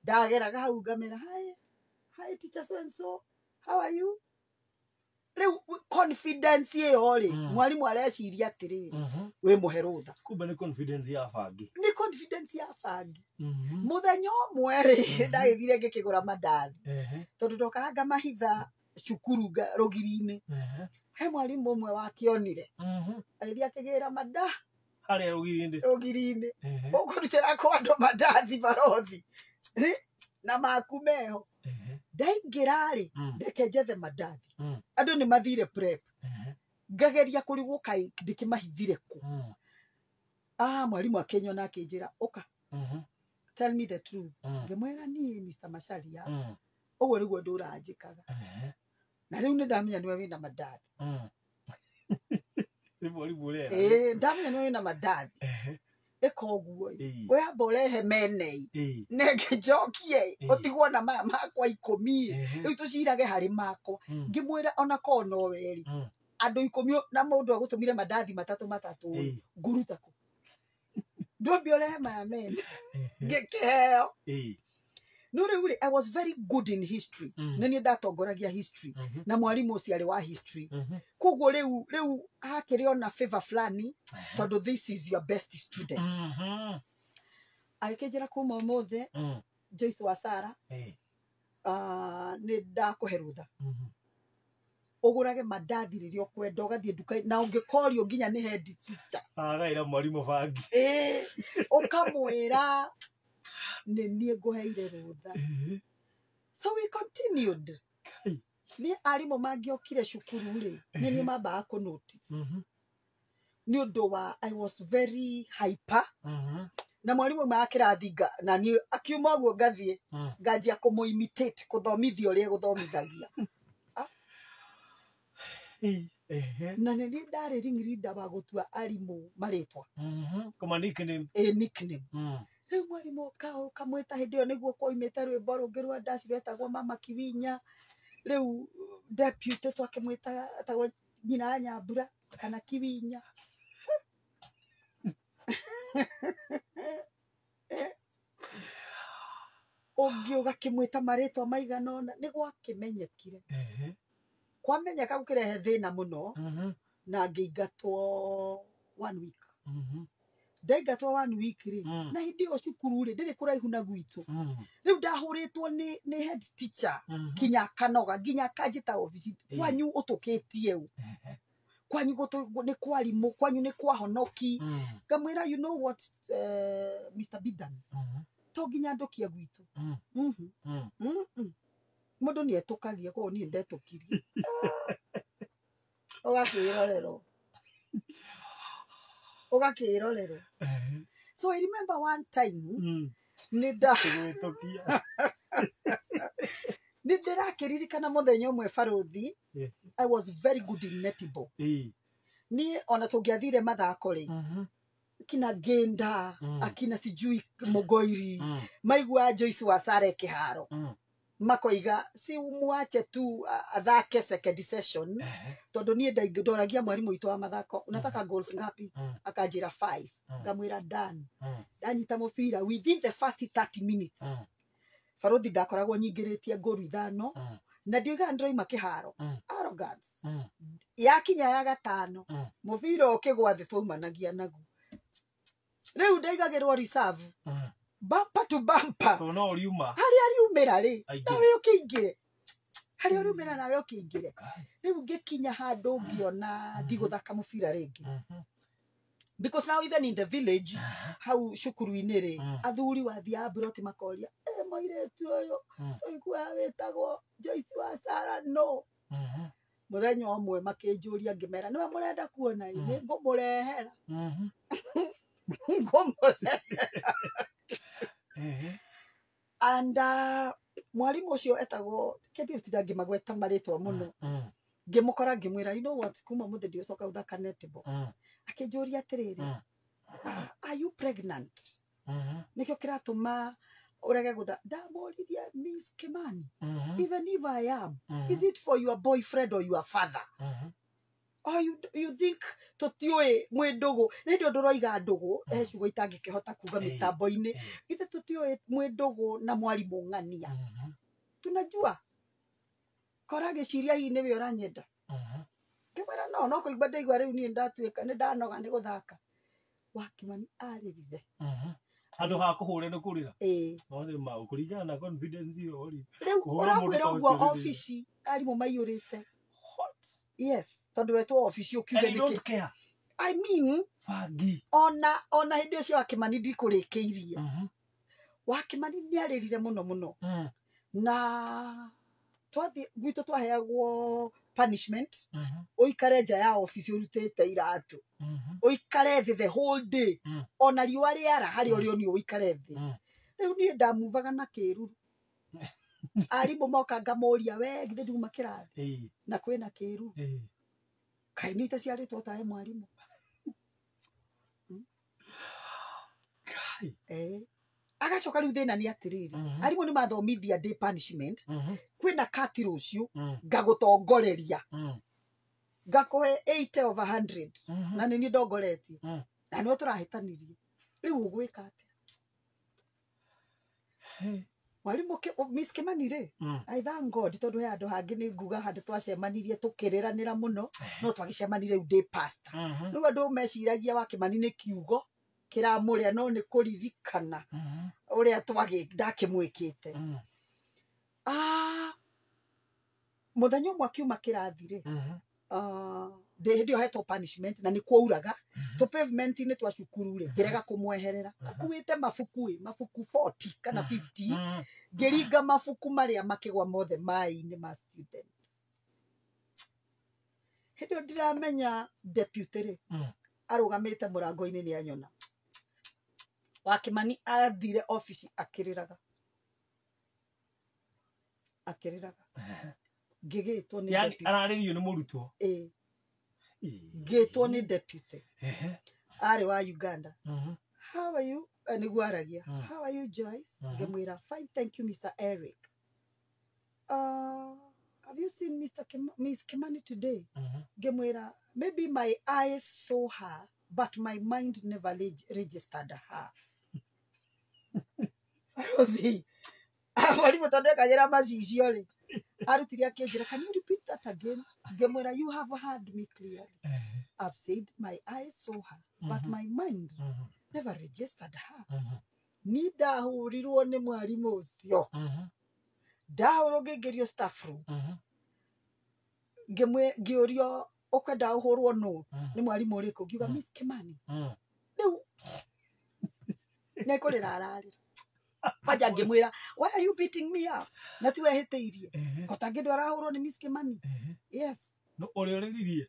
ndageraga hau ngamera hi teacher so and so how are you riu confidence iyo ri mwalimu areciria atiri we muherutha kumbe ni confidence ya bangi muthenya umwe ri ndagithire ngikigura mandathi tondu ndokaga ngamahitha cukuru rugiri-ini he mwalimu umwe wakionire agithie akigira manda haria rugiri-ini ukurutira kwa andu mandathi barothi na maku meho ndaingĩra rĩ ndeke njethe mandathi andũ nĩ mathire prep ngageria kũrigwo kaĩ ndĩkĩmahithire kũ mwarimũ akĩnyona akĩnjĩra ũka tell me the truth ngĩmwĩra niĩ Mr. Macharia ũguo nĩguo ũndũ ũranjĩkaga na rĩu nĩ ndamenya nĩwe wĩna mandathi ndamenya nĩwe wĩna mandathi ĩka ũguo wĩamba ũrehe menei nenge njokie ũtigwo na maya makwa 10 rĩu tũcirage harĩ makwa ngĩmwĩra ona korwo no weri andũ 10 na mũndũ agũtũmire mandathi matatũ ngũruta kũ ndwambia ũrehe maya mene ngĩkĩheo no rĩu I was very good in history na niĩ ndatongoragia history na mwarimũ ũcio arĩ wa history koguo rĩu hakĩrĩ ona favor fulani tondũ this is your best student agĩkĩnjĩra kuma ũmũthĩ Joyce wa Sarah nĩ ndakũhe rũtha ũgũrage mandathi rĩrĩa ũkwenda ũgathiĩ nduka na ũngĩkorio nginya nĩ head teacher agaĩra mwarimũ bangi ũkamwĩra nĩ niĩ ngũheire rũtha so we continued nĩ arimũ mangĩokire cukuru rĩ nĩ niĩ mambaga kũ notice nĩ ũndũ wa I was very hyper na mwarimũ ma kĩrathi na niĩ akiuma ũguo ngathiĩ nganjia kũmũ-imitate kũthomithia ũrĩa gũthomithagia na nĩ niĩ ndarĩ ring leader wa gũtua arimũ marĩtwa kama nickname nickname rĩu mwarimũ kamwĩta hĩndĩ ĩyo nĩguo kwoimĩte rwĩmbo rũngĩ rwa ndaci rwetagwo Mama Kiwinya rĩu deputy twakĩmwĩta etagwo nyina wa Nyambura kana Kiwinya ũngĩ ũgakĩmwĩta marĩtwa maigana ũna nĩ gwakĩmenyekire kwamenyeka gũkĩrehe thĩna mũno na ngĩingatwo 1 week ndaingatwo 1 week rĩ na hĩndĩ ĩyo cukuru rĩ ndĩrĩ kũraihu na gwitũ rĩu ndahũrĩtwo nĩ head teacher kinya kanoga nginya kanjĩta ofici kwanyu ũtũkĩtie ũ kwanyu nĩ kwarimũ kwanyu nĩ kwahonoki ngamwĩra you know what Mr. Bidan to nginya ndũkie gwitũ mũndũ nĩ etũkagia koguo niĩ ndetũkirie ũgakĩrorerwo so I remember one time nĩ ndĩrakĩririkana mũthenya ũmwe barothi I was very good in netball niĩ ona tũngĩathire mathako rĩ kina Genda akina sijui Mũgoiri maigua Joyce wa Sarah kĩharo makoiga si umwache tu athake second session tondũ niĩ ndoragia mwarimũ witũ wa mathako unataka goals ngapi akanjĩra 5 ngamwĩra done ndanyita mũbira within the first 30 minutes barothi ndakoragwo nyingĩrĩtie ngũru 5 na ndioiga ndĩroima kĩharo arrogance yakinya ya 5 mũbira ũkĩgwa thĩ twaumanagia naguo rĩu ndaigagĩrwo reserve bumper to bumper so no riuma harĩa riumĩra rĩ nawe ũkĩingĩre harĩa riumĩra nawe ũkĩingĩre rĩu ngĩkinya handũ ngĩona ndigũthaka mũbira rĩngĩ because now even in the village hau cukuru-inĩ rĩ athuri wathiaga mburoti makoria mũirĩtu ũyũ ũiguaga wĩtagwo Joyce wa Sarah no mũthenya ũmwe makĩnjũria ngĩmera nĩwe mũrenda kuona nĩ ngũmũrehera and mwarimũ ũcio etagwo kĩndĩ ũtinda ngĩmagweta marĩtwa mũno ngĩmũkora ngĩmwĩra you know what kuma mũthĩ ndiocoka gũthaka netball akĩnjũria atĩrĩrĩ are you pregnant nĩkĩo kĩratũma urege gutha ndamũririe Miss Kimani even if I am is it for your boyfriend or your father or you think tutiwe mwendũgũ nĩ ndio ndũroiga ndũgũ ciugo itangĩkĩhota kuga mitambo-inĩ ithe tutiwe mwendũgũ na mwarimu ng'ania tunajua kora gĩciria hii nĩwe ũranyenda kĩmwĩra no kũigua ndaigua rĩu niĩ ndatuĩka nĩ ndanoga nĩ gũthaka wa Kimani arĩrire andũ ha kũhũre nĩ kũrĩra no ma ũkũringana na confidence iyo ori rĩu ũramwĩra ũguo ofici arimũ maiyũrĩte yes tondũ wetwo ofici ũkiuge nĩkĩ I mean fangi ona hĩndĩ ũcio wa Kimani ndikũrĩkĩirie wa Kimani nĩ arĩrire mũno mũno na twathi gwitũ twaheagwo punishment uikare nja ya office urutite iratu uikare thi the whole day ona riũa rĩara harĩ ũrĩo ni uikare thi rĩu niĩ ndamuvaga na kĩruru arimũ moka ngamoria we githĩ nduma kĩrathi na kwĩna kĩruru kaĩ nĩ itaciarĩtwo tawe mwarimũ agacoka rĩu thĩna nĩ atĩrĩrĩ arimũ nĩ mathomithia day punishment kwĩna kati rũciũ ngagũtongoreria ngakũhe 80/100 na nĩ niĩ ndongoretie na nĩwe tũrahĩtanirie rĩu ũgwĩka atĩa mwarimũ Miss Kimani rĩ I thank God tondũ he andũ hangĩ nĩ nguga handũ twacemanirie tũkĩrĩranĩra mũno no twagĩcemanire rĩu day past rĩu andũ meciragia wa Kimani nĩ kiugo kiramũrĩa no nĩ kũririkana ũrĩa ndakĩmwĩkĩte mũthenya ũmwe akiuma kĩrathi rĩ hĩndĩ ĩyo hetwo punishment na nĩ kwauraga tũ pavement-inĩ twa cukuru rĩ ngĩrega kũmweherera akuĩte mabuku 40 kana 50 ngĩringa mabuku marĩa makĩgwa mothe maĩ-inĩ ma student hĩndĩ ĩyo ndiramenya deputy rĩ arũgamĩte mũrango-inĩ nĩ anyona wa Kimani athire office akĩrĩraga ngĩgĩtwo nĩ yani ararĩrio nĩ mũrutwo ngĩtwo nĩ deputy arĩ wa Uganda how are you nĩguo aragia how are you Joyce ngĩmwĩra fine thank you Mr. Eric have you seen Miss Kimani today ngĩmwĩra maybe my eyes saw her but my mind never registered her mwarimũ tondũ ekagĩra macicio rĩ arutire akĩnjĩra can you repeat that again ngĩmwĩra you have heard me clearly I've said my eyes saw her but my mind never registered her ni ndahũrirwo nĩ mwarimũ ũcio ndahũrwo ngĩingĩrio staff room ngĩũrio ũkwenda ũhũrwo nũ nĩ mwarimũ ũrĩkũ ngiuga Miss Kimani rĩu nĩ kũrĩra ararĩra kwanja ngĩmwĩra why are you beating me up na tiwe hĩtĩirie kotangĩndũ arahũrwo nĩ Miss Kimani yes no ũrĩa ũrĩririe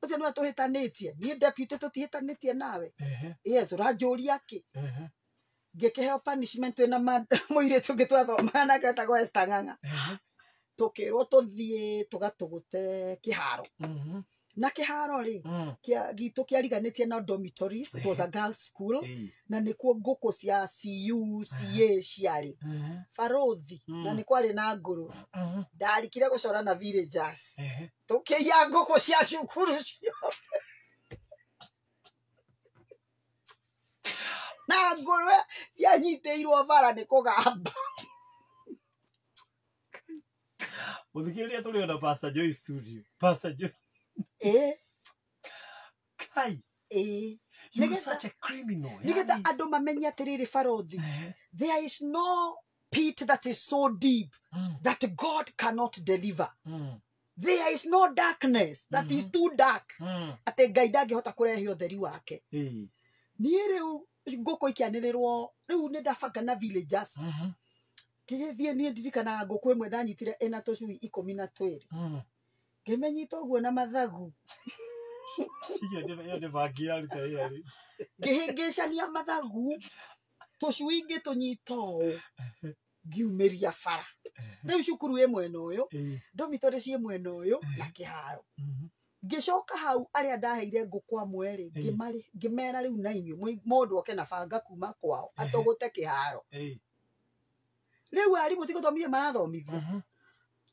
ũcio nĩwe tũhĩtanĩtie niĩ deputy tũtihĩtanĩtie nawe yes ũranjũria kĩ ngĩkĩheo punishment wĩna mũirĩtu ũngĩ twathomaga nake etagwo Esther Ng'ang'a tukĩrwo tũthiĩ tũgatũgũte kĩharo na kĩharo rĩ gitũ kĩariganĩtie na dormitories it was a girls school na nĩkuo ngũkũ cia CU CA ciarĩ barothi na nĩ kwarĩ na ngũrũ ndarikire gũcora na villagers tũkĩiya ngũkũ cia cukuru ciothe na ngũrwe cianyitĩirwo bara nĩ kũgamba Uthikĩrĩria tũrĩ na Pastor Joy studio. Pastor Joy. Kai. You're such a criminal. Nĩgetha andũ mamenye atĩrĩrĩ barothi. There is no pit that is so deep that God cannot deliver. There is no darkness that is too dark. Atĩ Ngai ndangĩhota kũrehe ũtheri wake. Niĩ rĩu ngũkũ ikianĩrĩrwo rĩu nĩ ndabanga na villagers. Kĩgĩthiĩ niĩ ndirikanaga ngũkũ ĩmwe ndanyitire ĩna tũcui 12 ngĩmenyita ũguo na mathagu ngĩhĩngĩcania mathagu tũcui ngĩtũnyita ũũ ngiumĩria bara rĩu cukuru ĩ mwena ũyũ dormitory ciĩ mwena ũyũ na kĩharo ngĩcoka hau arĩa ndaheire ngũkũ amwe rĩ ngĩmera rĩu na inyuĩ mũndũ oke na banga kuma kwao atũgũte kĩharo rĩu arimũ tigũthomithia marathomithia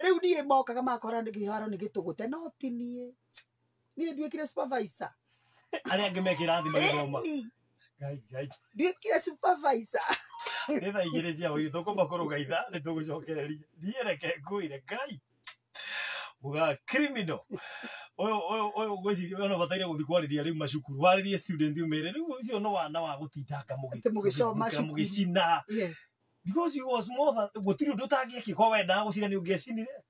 rĩu niĩ mokaga makora kĩharo nĩ gĩtũgũte no ti niĩ nduĩkire supervisor arĩa angĩ me kĩrathi magĩthoma nduĩkire supervisor nĩ thaa igĩrĩ cia hwainĩ tũkũmba kũrũga nĩ tũgũcokereria niĩ reke ngũire Ngai muga criminal ũyũ gwĩciria ũyũ no bataire gũthiĩ kwarĩria rĩu macukuru warĩrie student umĩre rĩu ũcio no wana wa gũtindanga mũgĩcina because he was more than gũtirĩ ũndũ ũtangĩekĩka wendaga gũcina nĩ ũngĩacinire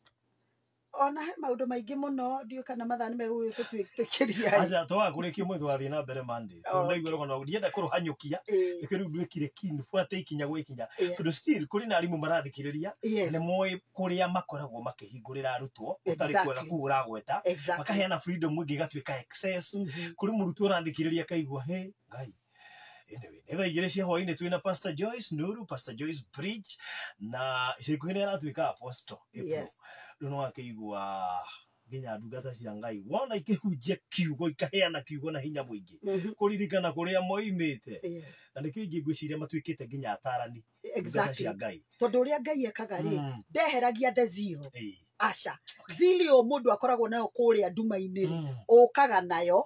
ona he maundu maingi muno ndio kana mathani megugutwitikiria acha twa kurikia mwezi wa thina mbere Monday ndaigua rogono ndienda kuruhanyukia ikiru ndwikire kinu fuate ikinya gwikinya tondu still kuri na arimu marathikiriria ne moy kuria makoragwo makihingurira arutwo utari kwega kuura gweta makaheana freedom ingi gatwika excess kuri murutwo arathikiriria kaigwa he ngai. Anyway, netha igire cia hwaini twina Pastor Joyce Nuru, Pastor Joyce Bridge na icikuhini aratwika apostle. Yes. Runo wakeigua nginya ndungata cia Ngai wona ikihunjia kiugo ikaheana kiugo na hinya muingi kuririkana kuria moimite na nikio ingi ngwiciria matwikite nginya atarani cia Ngai tondu uria Ngai ekaga ri ndeheragia the zeal aca zeal yo mundu akoragwo nayo kuria nduma-ini ri ukaga nayo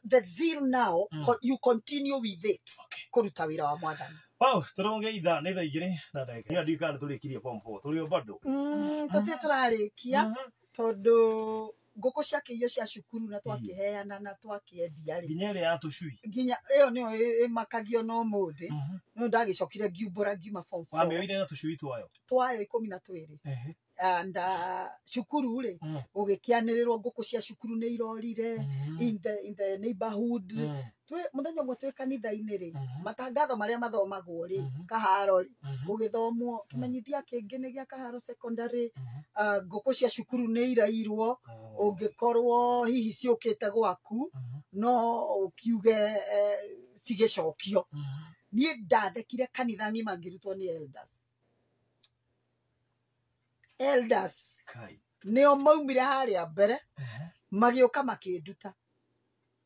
the zeal now you continue with it kuruta wira wa mwathani. Wow, turonge itha nä tha igä na ndagä ä ndikana tå rä kirie pompo tå rä o bado tå tå rarä kia tondå ngũkũ ciake irio cia cukuru na twakiheana na twakiendia ri nginya ĩrĩa ya tũcui nginya ĩyo nĩyo ĩmakagio no mũthĩ no ndagĩcokire ngiumbũra ngiuma form 4 wamĩoire na tũcui twayo 12 and cukuru ri gũgĩkĩanĩrĩrwo ngũkũ cia cukuru nĩ irorire in the neighborhood muthenya ũmwe twĩ kanitha-inĩ ri matangatho marĩa mathomagwo ri kaharo ri gũgĩthomwo kĩmenyithia kĩngĩ nĩ gĩa kaharo secondary ngũkũ cia cukuru nĩ irairwo ũngĩkorwo hihi ciũkĩte gwaku no ũkiuge cigĩcokio niĩ ndathekire kanitha ng'ima ngĩrutwo nĩ elders nĩo maumire harĩa mbere magĩũka makĩnduta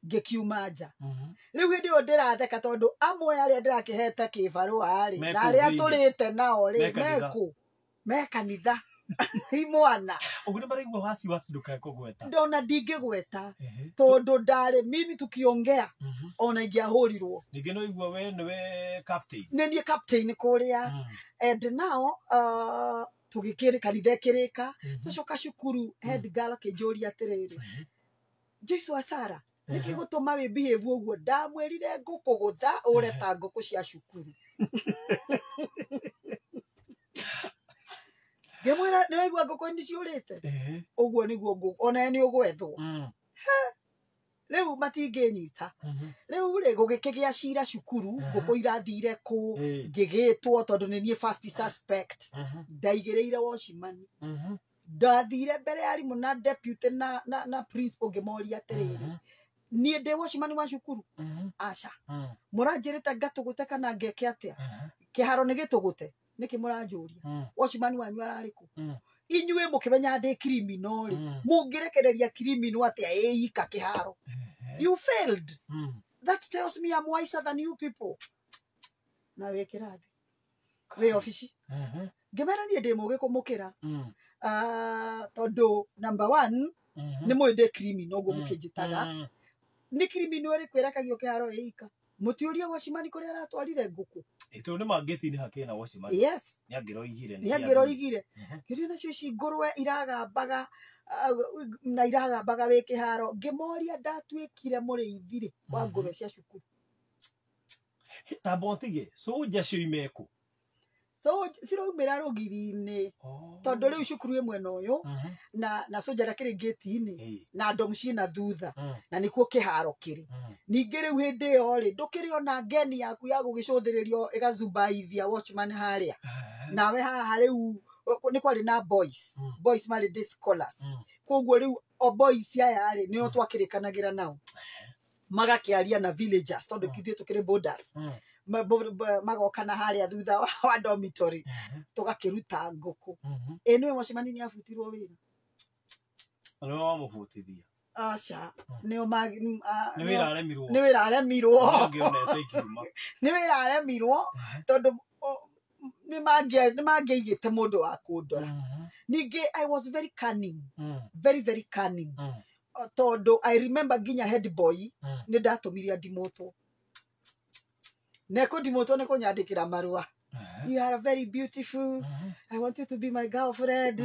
ngĩkiuma nja rĩu hĩndĩ ĩyo ndĩratheka tondũ amwe arĩa ndĩrakĩhete kĩbarũa-rĩ na arĩa tũrĩte nao-rĩ mekũ me kanitha imwana ũguo nĩ maraigua wasiwasi ndũkekũgweta ndona ndingĩgweta tondũ ndarĩ mimi tukiongea ona ingĩahũrirwo ningĩ no igua we nĩwe captain nĩ niĩ captain kũrĩa and now tũgĩkĩrĩ kanitha ĩkĩrĩka tũcoka cukuru head girl akĩnjũria atĩrĩrĩ Joyce wa Sarah nĩkĩ gũtũma wĩ behave ũguo ndamwĩrire ngũkũgũtha ũre ta ngũkũ cia cukuru ngĩmwĩra nĩwaigua ngũkũ nĩ ciũrĩte ũguo nĩguo ngũkũ ona nĩ ũgwethwo rĩu matingĩnyita rĩu-rĩ gũgĩkĩgĩa cira cukuru ngũkũ irathire kũ ngĩgĩtwo tondũ nĩ niĩ first suspect ndaigĩrĩire washimani ndathire mbere ya arimũ na deputy na principal ngĩmoria atĩrĩrĩ niĩ ndĩ washimani wa cukuru aca mũranjĩrĩte ngatũgũte kana ngeke atĩa kĩharo nĩ gĩtũgũte nĩkĩ mũranjũria washimani wanyu ararĩ kũ inyuĩ mũkĩmenya ndĩ criminal mũngĩrekereria criminal atĩa ĩika kĩharo you failed that tells me I'm wiser than you people na wĩ kĩrathi wĩ ofici ngĩmera niĩ ndĩ mũgĩ kũmũkĩra tondũ number 1 nĩ mũĩ ndĩ criminal ũguo mũkĩnjĩtaga nĩ criminal ĩrĩkũ ĩrekagio kĩharo ĩika mũtiũria washimani kũrĩa aratwarire ngũkũ ĩtũ nĩ mangĩti-inĩ hakĩrĩ na washimani yes nĩangĩroigire kĩrĩa nacio ici ngũrwe iragambaga na iragambaga wĩ kĩharo ngĩmoria ndatuĩkire mũrĩithi-rĩ wa ngũrwe cia cukuru tambo tige soja cio imekũ so ciraumĩra rũgiri-inĩ tondũ rĩu cukuru ĩ mwena ũyũ na soja rakĩrĩ ngĩti-inĩ na ndomu ciĩna thutha na nĩkuo kĩharo kĩrĩ ningĩ rĩu hĩndĩ ĩyo-rĩ ndũkĩrĩ ona ngeni yaku ya gũgĩcũthĩrĩrio ĩgazubaithia watchman harĩa nawe haha rĩu nĩ kwarĩ na boys marĩ day scholars koguo rĩu o boys aya-rĩ nĩo twakĩrĩkanagĩra nao magakĩaria na villagers tondũ ithuĩ tũkĩrĩ borders magoka na harĩa thutha wa dormitory tũgakĩruta ngũkũ nĩwe wacimani nĩ abutirwo wĩra nĩwe wamũbutithia aca nĩ wĩra aremirwo tondũ nĩ mangĩigĩte mũndũ wa kũndora ningĩ I was very cunning very cunning tondũ I remember nginya head boy nĩ ndatũmire ndimũtwo nekũndimũtwo nĩ kũnyandĩkĩra marũa you are very beautiful I want you to be my girlfriend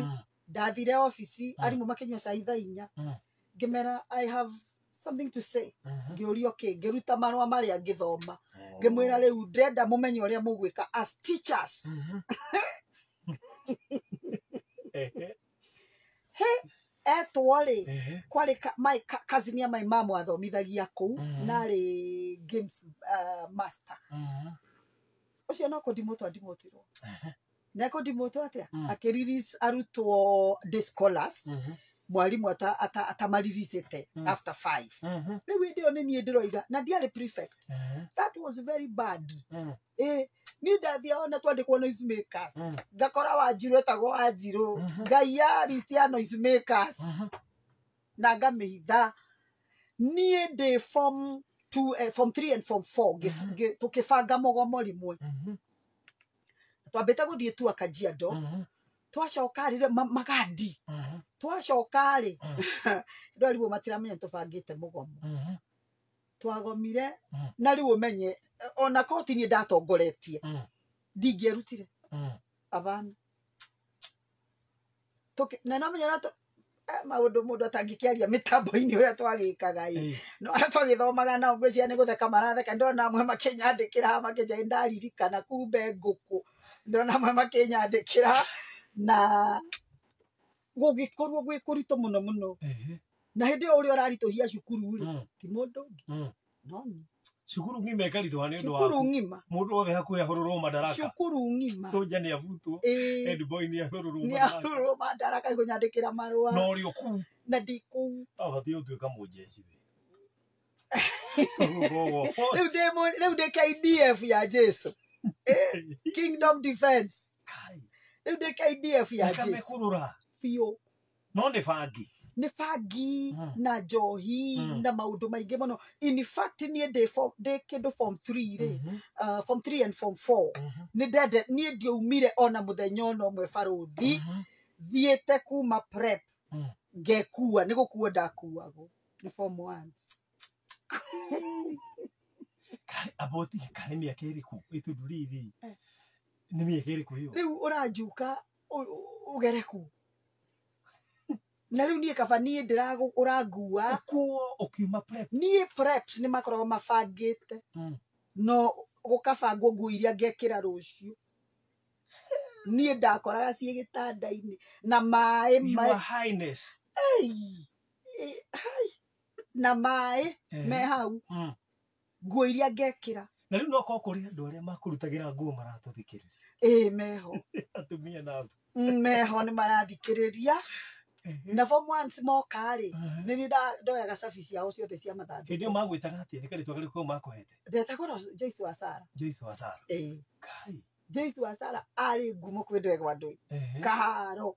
ndathire ofici arimũ makĩnyua cai thaa 4 ngĩmera I have something to say ngĩũrio ngĩruta marũa marĩa ngĩthoma ngĩmwĩra rĩu ndĩrenda mũmenye ũrĩa mũgwĩka as teachers etwore kwari my cousin ya my mom athomithagia kuu nari games master ucio no kudimotwa dimotirwo na kudimotwa atia akiriris arutwo discolars mwalimu atamaririsite after 5 riu ndio ni ndiroiga na ndiari prefect that was very bad ni ndathia ona twandikwo noise makers ngakora wanjiru etagwo wanjiru ngai ya Christian noise makers na ngamihitha nie ndi form 3 and form 4 tukibanga mugomo rimwe twambite guthie tu Kajiado twacoka rire magadi twacoka ri ndo riwo matiramenya tubangite mugomo twagomire na riwo menye ona koti ni ndatongoretie ndingierutire abana na no menya rato maundu mundu atangikiaria mitambo-ini uria twagikaga no ara twagithomaga na ngwĩcia nĩ gũtheka maratheka ndona amwe makinyandĩkĩra makenja ndaririkana kumbe ngũkũ ndona amwe makinyandĩkĩra na gũgĩkorwo gwĩ kũritũ mũno mũno na hĩndĩ ũrĩa ũraritũhia cukuru rĩ ti mũndũ ũngĩ no cukuru ng'ima ĩkaritũha nĩ ũndũ wa cukuru ng'ima mũndũ wothe hakuhĩ ahũrũrwo madaraka cukuru ng'ima soja nĩ avutwo head boy nĩ ahũrũrwo madaraka nĩ kũnyandĩkĩra marũa no ũrĩ kuu na ndi kuu abatie gũtuĩka mũjeshi rĩu ndĩ KDF ya Jesu Kingdom Defense rĩu ndĩ KDF ya Jesu biũ no nĩ bangi nĩ bangi na njohi na maundu maingi muno in fact nie de kindu form 3 ri form 3 and form 4 ni ndende nie ndiumire ona muthenya ono mwe baruthi thiete kuma prep ngekua ni gukua ndakuago ni form 1 aboti kai mia keriku ituduriri ni mia keriku hiyo riu urajuka ugereku na riu nie kaba nie ndirago urangua kuo ukiuma prep nie preps ni makoragwo mabangite no gukabangwo nguo iria ngekira rucio nie ndakoraga cie gitanda-ini na mai your highness na mai me hau nguo iria ngekira na riu no ko kuri andu aria makurutagira nguo marathuthikiriria meho atumia na meho ni marathikiriria na form 1 moka ri ni ndoyaga service yao ciothe cia mathandu ndio magwitaga atia ni kari twagari ko makohete ndetagora Joyce wa Sara kai Joyce wa Sara ari ngumo kwendegwa andu kaharo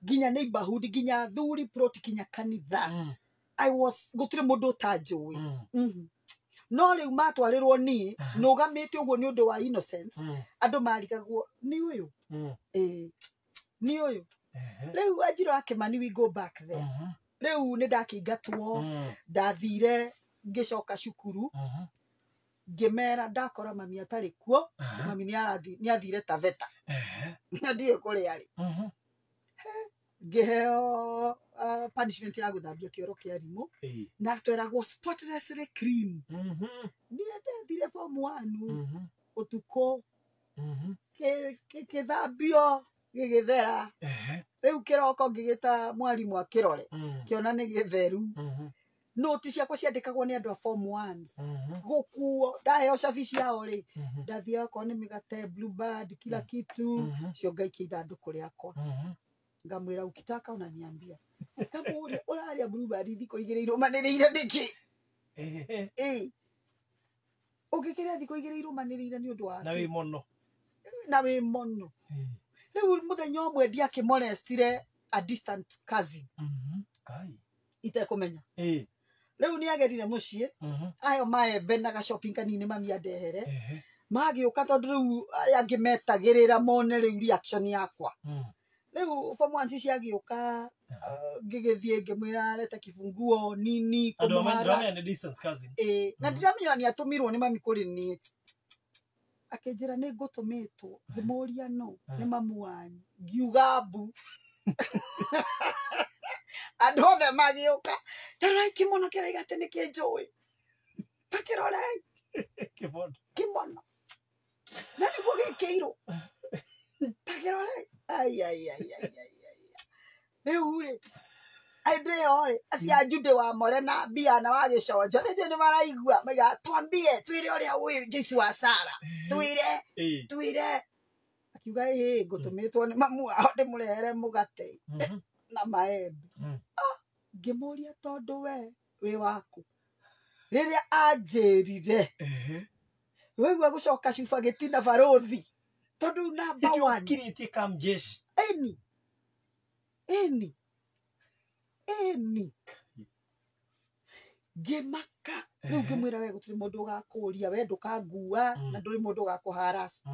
ginya neighborhood ginya thuri plot kinya kanitha I was gutire mundu utanjui no riu matwarirwo ni nugamite uguo ni undu wa innocence andu marigagwo ni uyu ni uyu riu Wanjiru akimani we go back there riu ni ndakingatwo ndathire ngicoka cukuru ngimera ndakora mami atari kuo mami ni athire Taveta na ndiye kuri ari ngiheo punishment ya guthambia kioro kia rimu na tweragwo spotlessly clean ni ndathire form 1 utuko kithambio gigithera riu kiroko ngigita mwalimu akirore kiona ni githeru noti ciakwa ciandikagwo ni andu a form 1 gukuo ndaheo service yao ri ndathia ko ni migate bluebird kila kitu cio ngaikia ithanduku riakwa ngamwira ukitaka unaniambia kama uraria bluebird thiko igire irumaniriire ndiki ugikiria thiko igire irumaniriire ni undu wa na wi mono riu muthenya umwe ndiakimolestire a distant cousin kai itekumenya riu ni agerire mucii ayo maembe na shopping kanini mami andehere magiuka tondu riu angimetagirira mone riu reaction yakwa riu form 1 ciagiuka ngigithie ngimwira leta kifunguo nini kumara na distance cousin na ndiramenya ni atumirwo ni mami kuri ni akenjira ni ngutumitwo ndimuria no ni mamu wanyu ngiugambu andu othe magiuka tarai kimono kira igate ni kinjui takirore kimono na niguo gikiirwo takirore ai riu ri aide ore acia jude wa more na bia na wa gicojo ni maraigua maiga twambie twire uria uyu Jesu wa Sara twire akiuga ngutumitwo ni mamu ao ndimurehere mugate na maembe ngimuria tondu we waku riria anjirire wewe gucoka cuba gitina barothi tondu number 1 kiritie kam jeshi eni ngimaka riu ngimwira we gutiri mundu ugakuria we ndukangua na nduri mundu ugakuharasi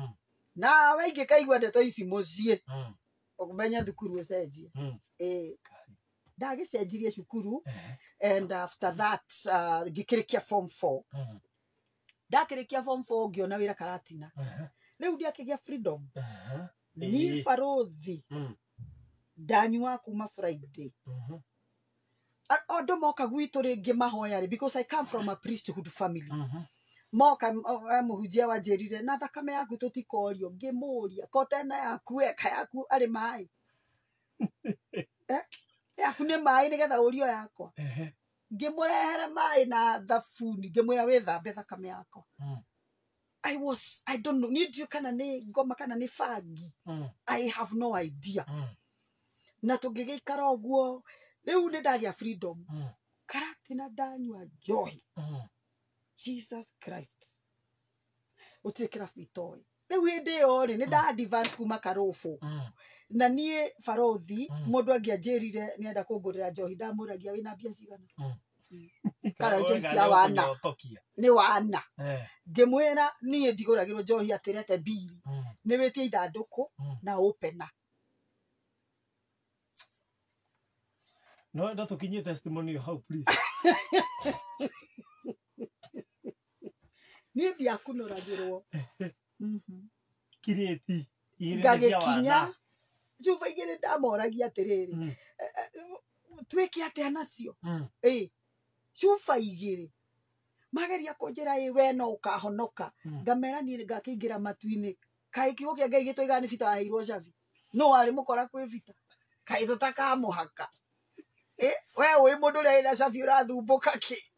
na we ingikaigua ndeto ici mucii ukumenya thukuru ucenjie ndagicenjirie cukuru and after that ngikirikia form 4 ndakirikia form 4 ngiona wira Karatina riu ndiakigia freedom ni barothi ndanyua kuma Friday ondo moka gwitu ringi mahoya ri because I come from a priesthood family moka muhunjia wanjirire na thakame yaku tutikorio ngimuria kotena yaku eka yaku ari mai yaku ni mai nigetha urio yakwa ngimurehere mai na thabuni ngimwira withambe thakame yakwa I don't know need you kana ni ngoma kana ni fagi I have no idea na tungigikara oguo riu ni ndagia freedom Karatina ndanyua joy Jesus Christ utikira fitoi riu indi yori ni nda advance kuma Karofu na nie barothi mundu angianjirire ni enda kungurira njohi ndamuragia wina mbia cigana kara njohi cia wana ni wana ngimwira nie ndiguragirwo njohi atirete bili ni witie ithanduku na opena no ndatukinyie testimony how please ni ndia kunoragirwo kireti ngagikinya juba igire ndamoragia atiriri twike atia nacio juba igire mageria kunjira we no ukahonoka ngamera ni ngakiingira matuini kai kiugo kia Ngai gitwiga ni vita airwo cabi no ari mukora kwi vita kai tutaka muhaka we wi mundu uri ina cabi urathumbuka ki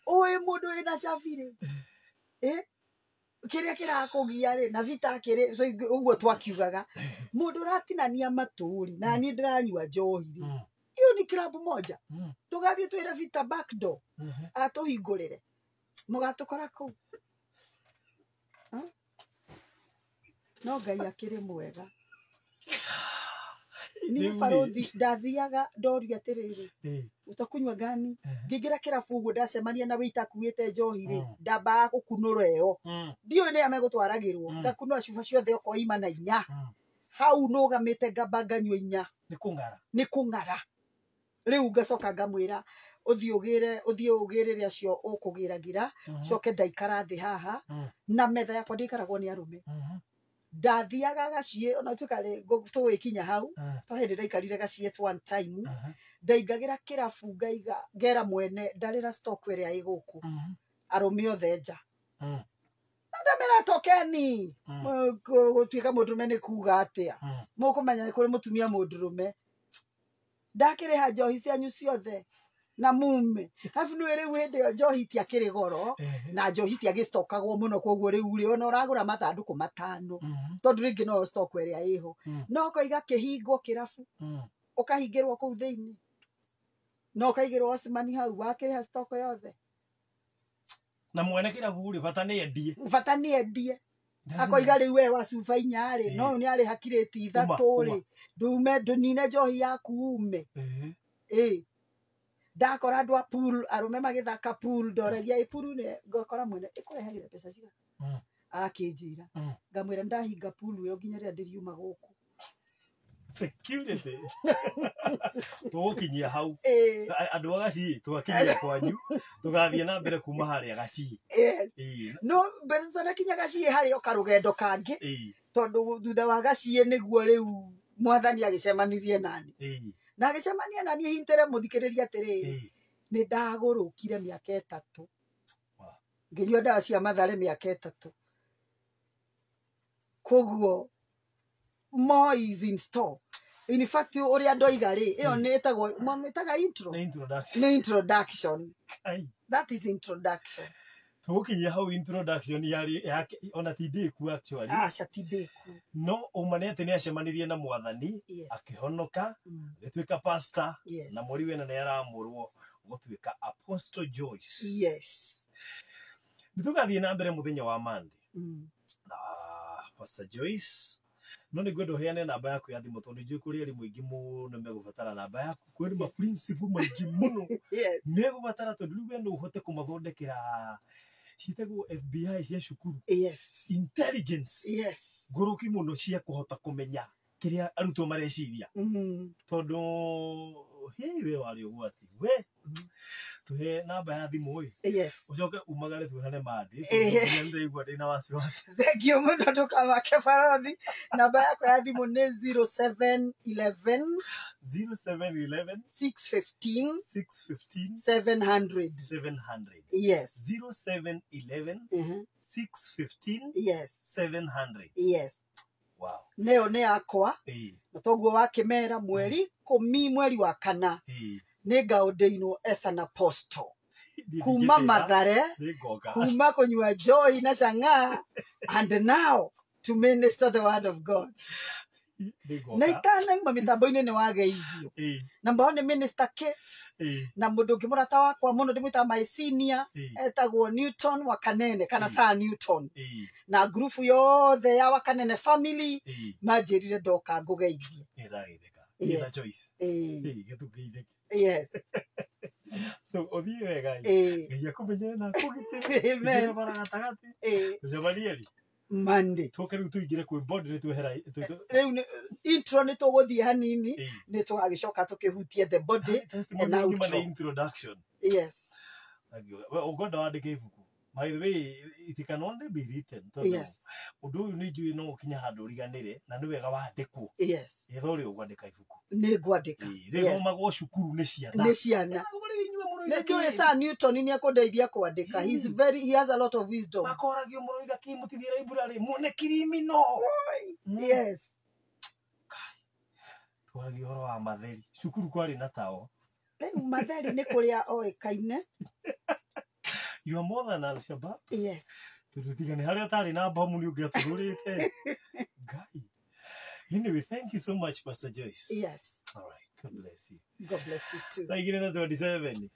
oi mundu ina cabi ri kiria kirakugia ri na vita kiri uguo twakiugaga mundu ratinania maturi na ni ndiranyua njohi ri iyo ni club moja tugathie twira vita back door atuhingurire mugatukora ku no Ngai akiri mwega ni barothi ndathiaga ndoria atiriri utakunywa gani ngingira kirabu uguo ndacemania na wita kuite njohi ri ndamba gukunura iyo ndio ni amegutwaragirwo ngakunura cuba ciothe oko ima na inya hau no gamite ngamba nganywa inya ni kungara riu ngacoka ngamwira uthii ugirire acio ukugiragira coke ndaikara thi haha na metha yakwa ndikaragwo ni arume ndathiaga gacie ona tukare tugwikinya hau twahindi ndaikarire gacie one time ndaingagira kirabu ngaiga ngera mwene ndarira stock iria iguku arume othe nja ndamera tokeni gutwika mundurume ni kuga atia mukumenya ni kuri mutumia mundurume ndakiriha njohi cianyu ciothe na mume afu ni riu hindi yo njohi ti akiri goro na njohi ti agistokagwo muno koguo riu ri ona uragura mathanduku 5 tondu ringi no stock iria iho no koiga kihingwo kirabu ukahingirwo kuu thiini no kaigirwo Osmani hau wakiriha stock yothe na mwene kirabu ri bata ni endie akoiga riu we wa cuba 4 ri no ni ari hakireti 3 ri ndume ndunine njohi yaku ume ndakora andu a pool arume magithaka pool ndoragia pool ni ngokora mwene ikurehagire pesa cigana akinjira ngamwira ndahinga pool yo nginya ria ndiriuma guku security tukinyia hau andu agaci twakinyia kwanyu tugathie na mbere kuma haria gaci no mbere na kinya gaci haria okarugendo kangi tondu thutha wa gaci niguo riu mwathani agicemanirie nani na agicemania nani hintere muthikiriria atiriri ni ndagurukire miaka 3 nginyua ndawa cia mathare miaka 3 koguo more is in store. In fact, uria ndoiga ri iyo ni etagwo mamitaga intro. Introduction. That is introduction. Tukinya hau introduction ya ona tideku actually. Tideku. No umanete ni acemanirie na mwathani akihonoka gituika pastor na muri wena ni aramurwo gutuika Apostle Joyce. Yes. Nitugathie na mbere muthenya wa Monday. Pastor Joyce no ni gwendo heane namba yaku ya thimu tondu njukuri ari muingi muno megubatara namba yaku kwiri ma principle maingi muno. Yes. Megubatara tondu riu wendo uhote kumathondekera citagwo FBI cia cukuru. Yes. Intelligence. Yes. Nguruki muno cia kuhota kumenya kiria arutwo mareciria. Tondu we wari ugwati we tuhe namba ya thimu oi. Yes. Ucoke umagare tuonane Monday. Ndirigwa ndina wasiwasi. Thank you muno tukamake Farothi. Namba yako ya thimu ni 0711 615 700. Yes. 0711 615 yes 700. Yes. Wow. Neo ne akwa. Toguo wa Kimera mweri 10 mweri wa kana. Ni gaundeino as an apostle. Kuma Mathare, kuma kunywa joy na shanga, and now to minister the word of God. Naitana ima mitambo-ini ni wageithio. Namba one minister Kate, na mundu ungi murata wakwa muno ndimwita my senior, etagwo Newton wa Kanene kana Sir Newton. Na grupu yothe ya Wakanene family manjirire ndoka ngugeithie. Yes. So othie wega ngia kumenya na kugite amen bara gatagati jamanieri Monday tuke riu tuigire kwi body ni twehera riu intro ni tuguthie hanini ni tugagicoka tukihutie the body and now introduction. Yes. Ugoda wandike ibuku. By the way, it can only be written. Yes. Undu uyu ni njui no kinya handu riganire na ni wega wandikwo. Yes. Ethori ugwandika ibuku. Ni gwandika. Rithomagwo cukuru ni ciana. Ni ciana. Nĩnjũĩ Sir Newton nĩ akũndeithia kwandĩka. He has a lot of wisdom. Makoragio mũroiga kĩmũtithia library muone criminal. Yes. Twaragio horo wa matheri. Cukuru kwari na tao. Rĩu matheri nĩ kũrĩa oĩkaine. You are more than Al-Shabaab. Yes. Turutigane harĩa ũtarĩ na bomu nĩ ũngĩatũrũrĩte. Guy. Anyway, thank you so much, Pastor Joyce. Yes. All right. God bless you. God bless you too. Like in 27.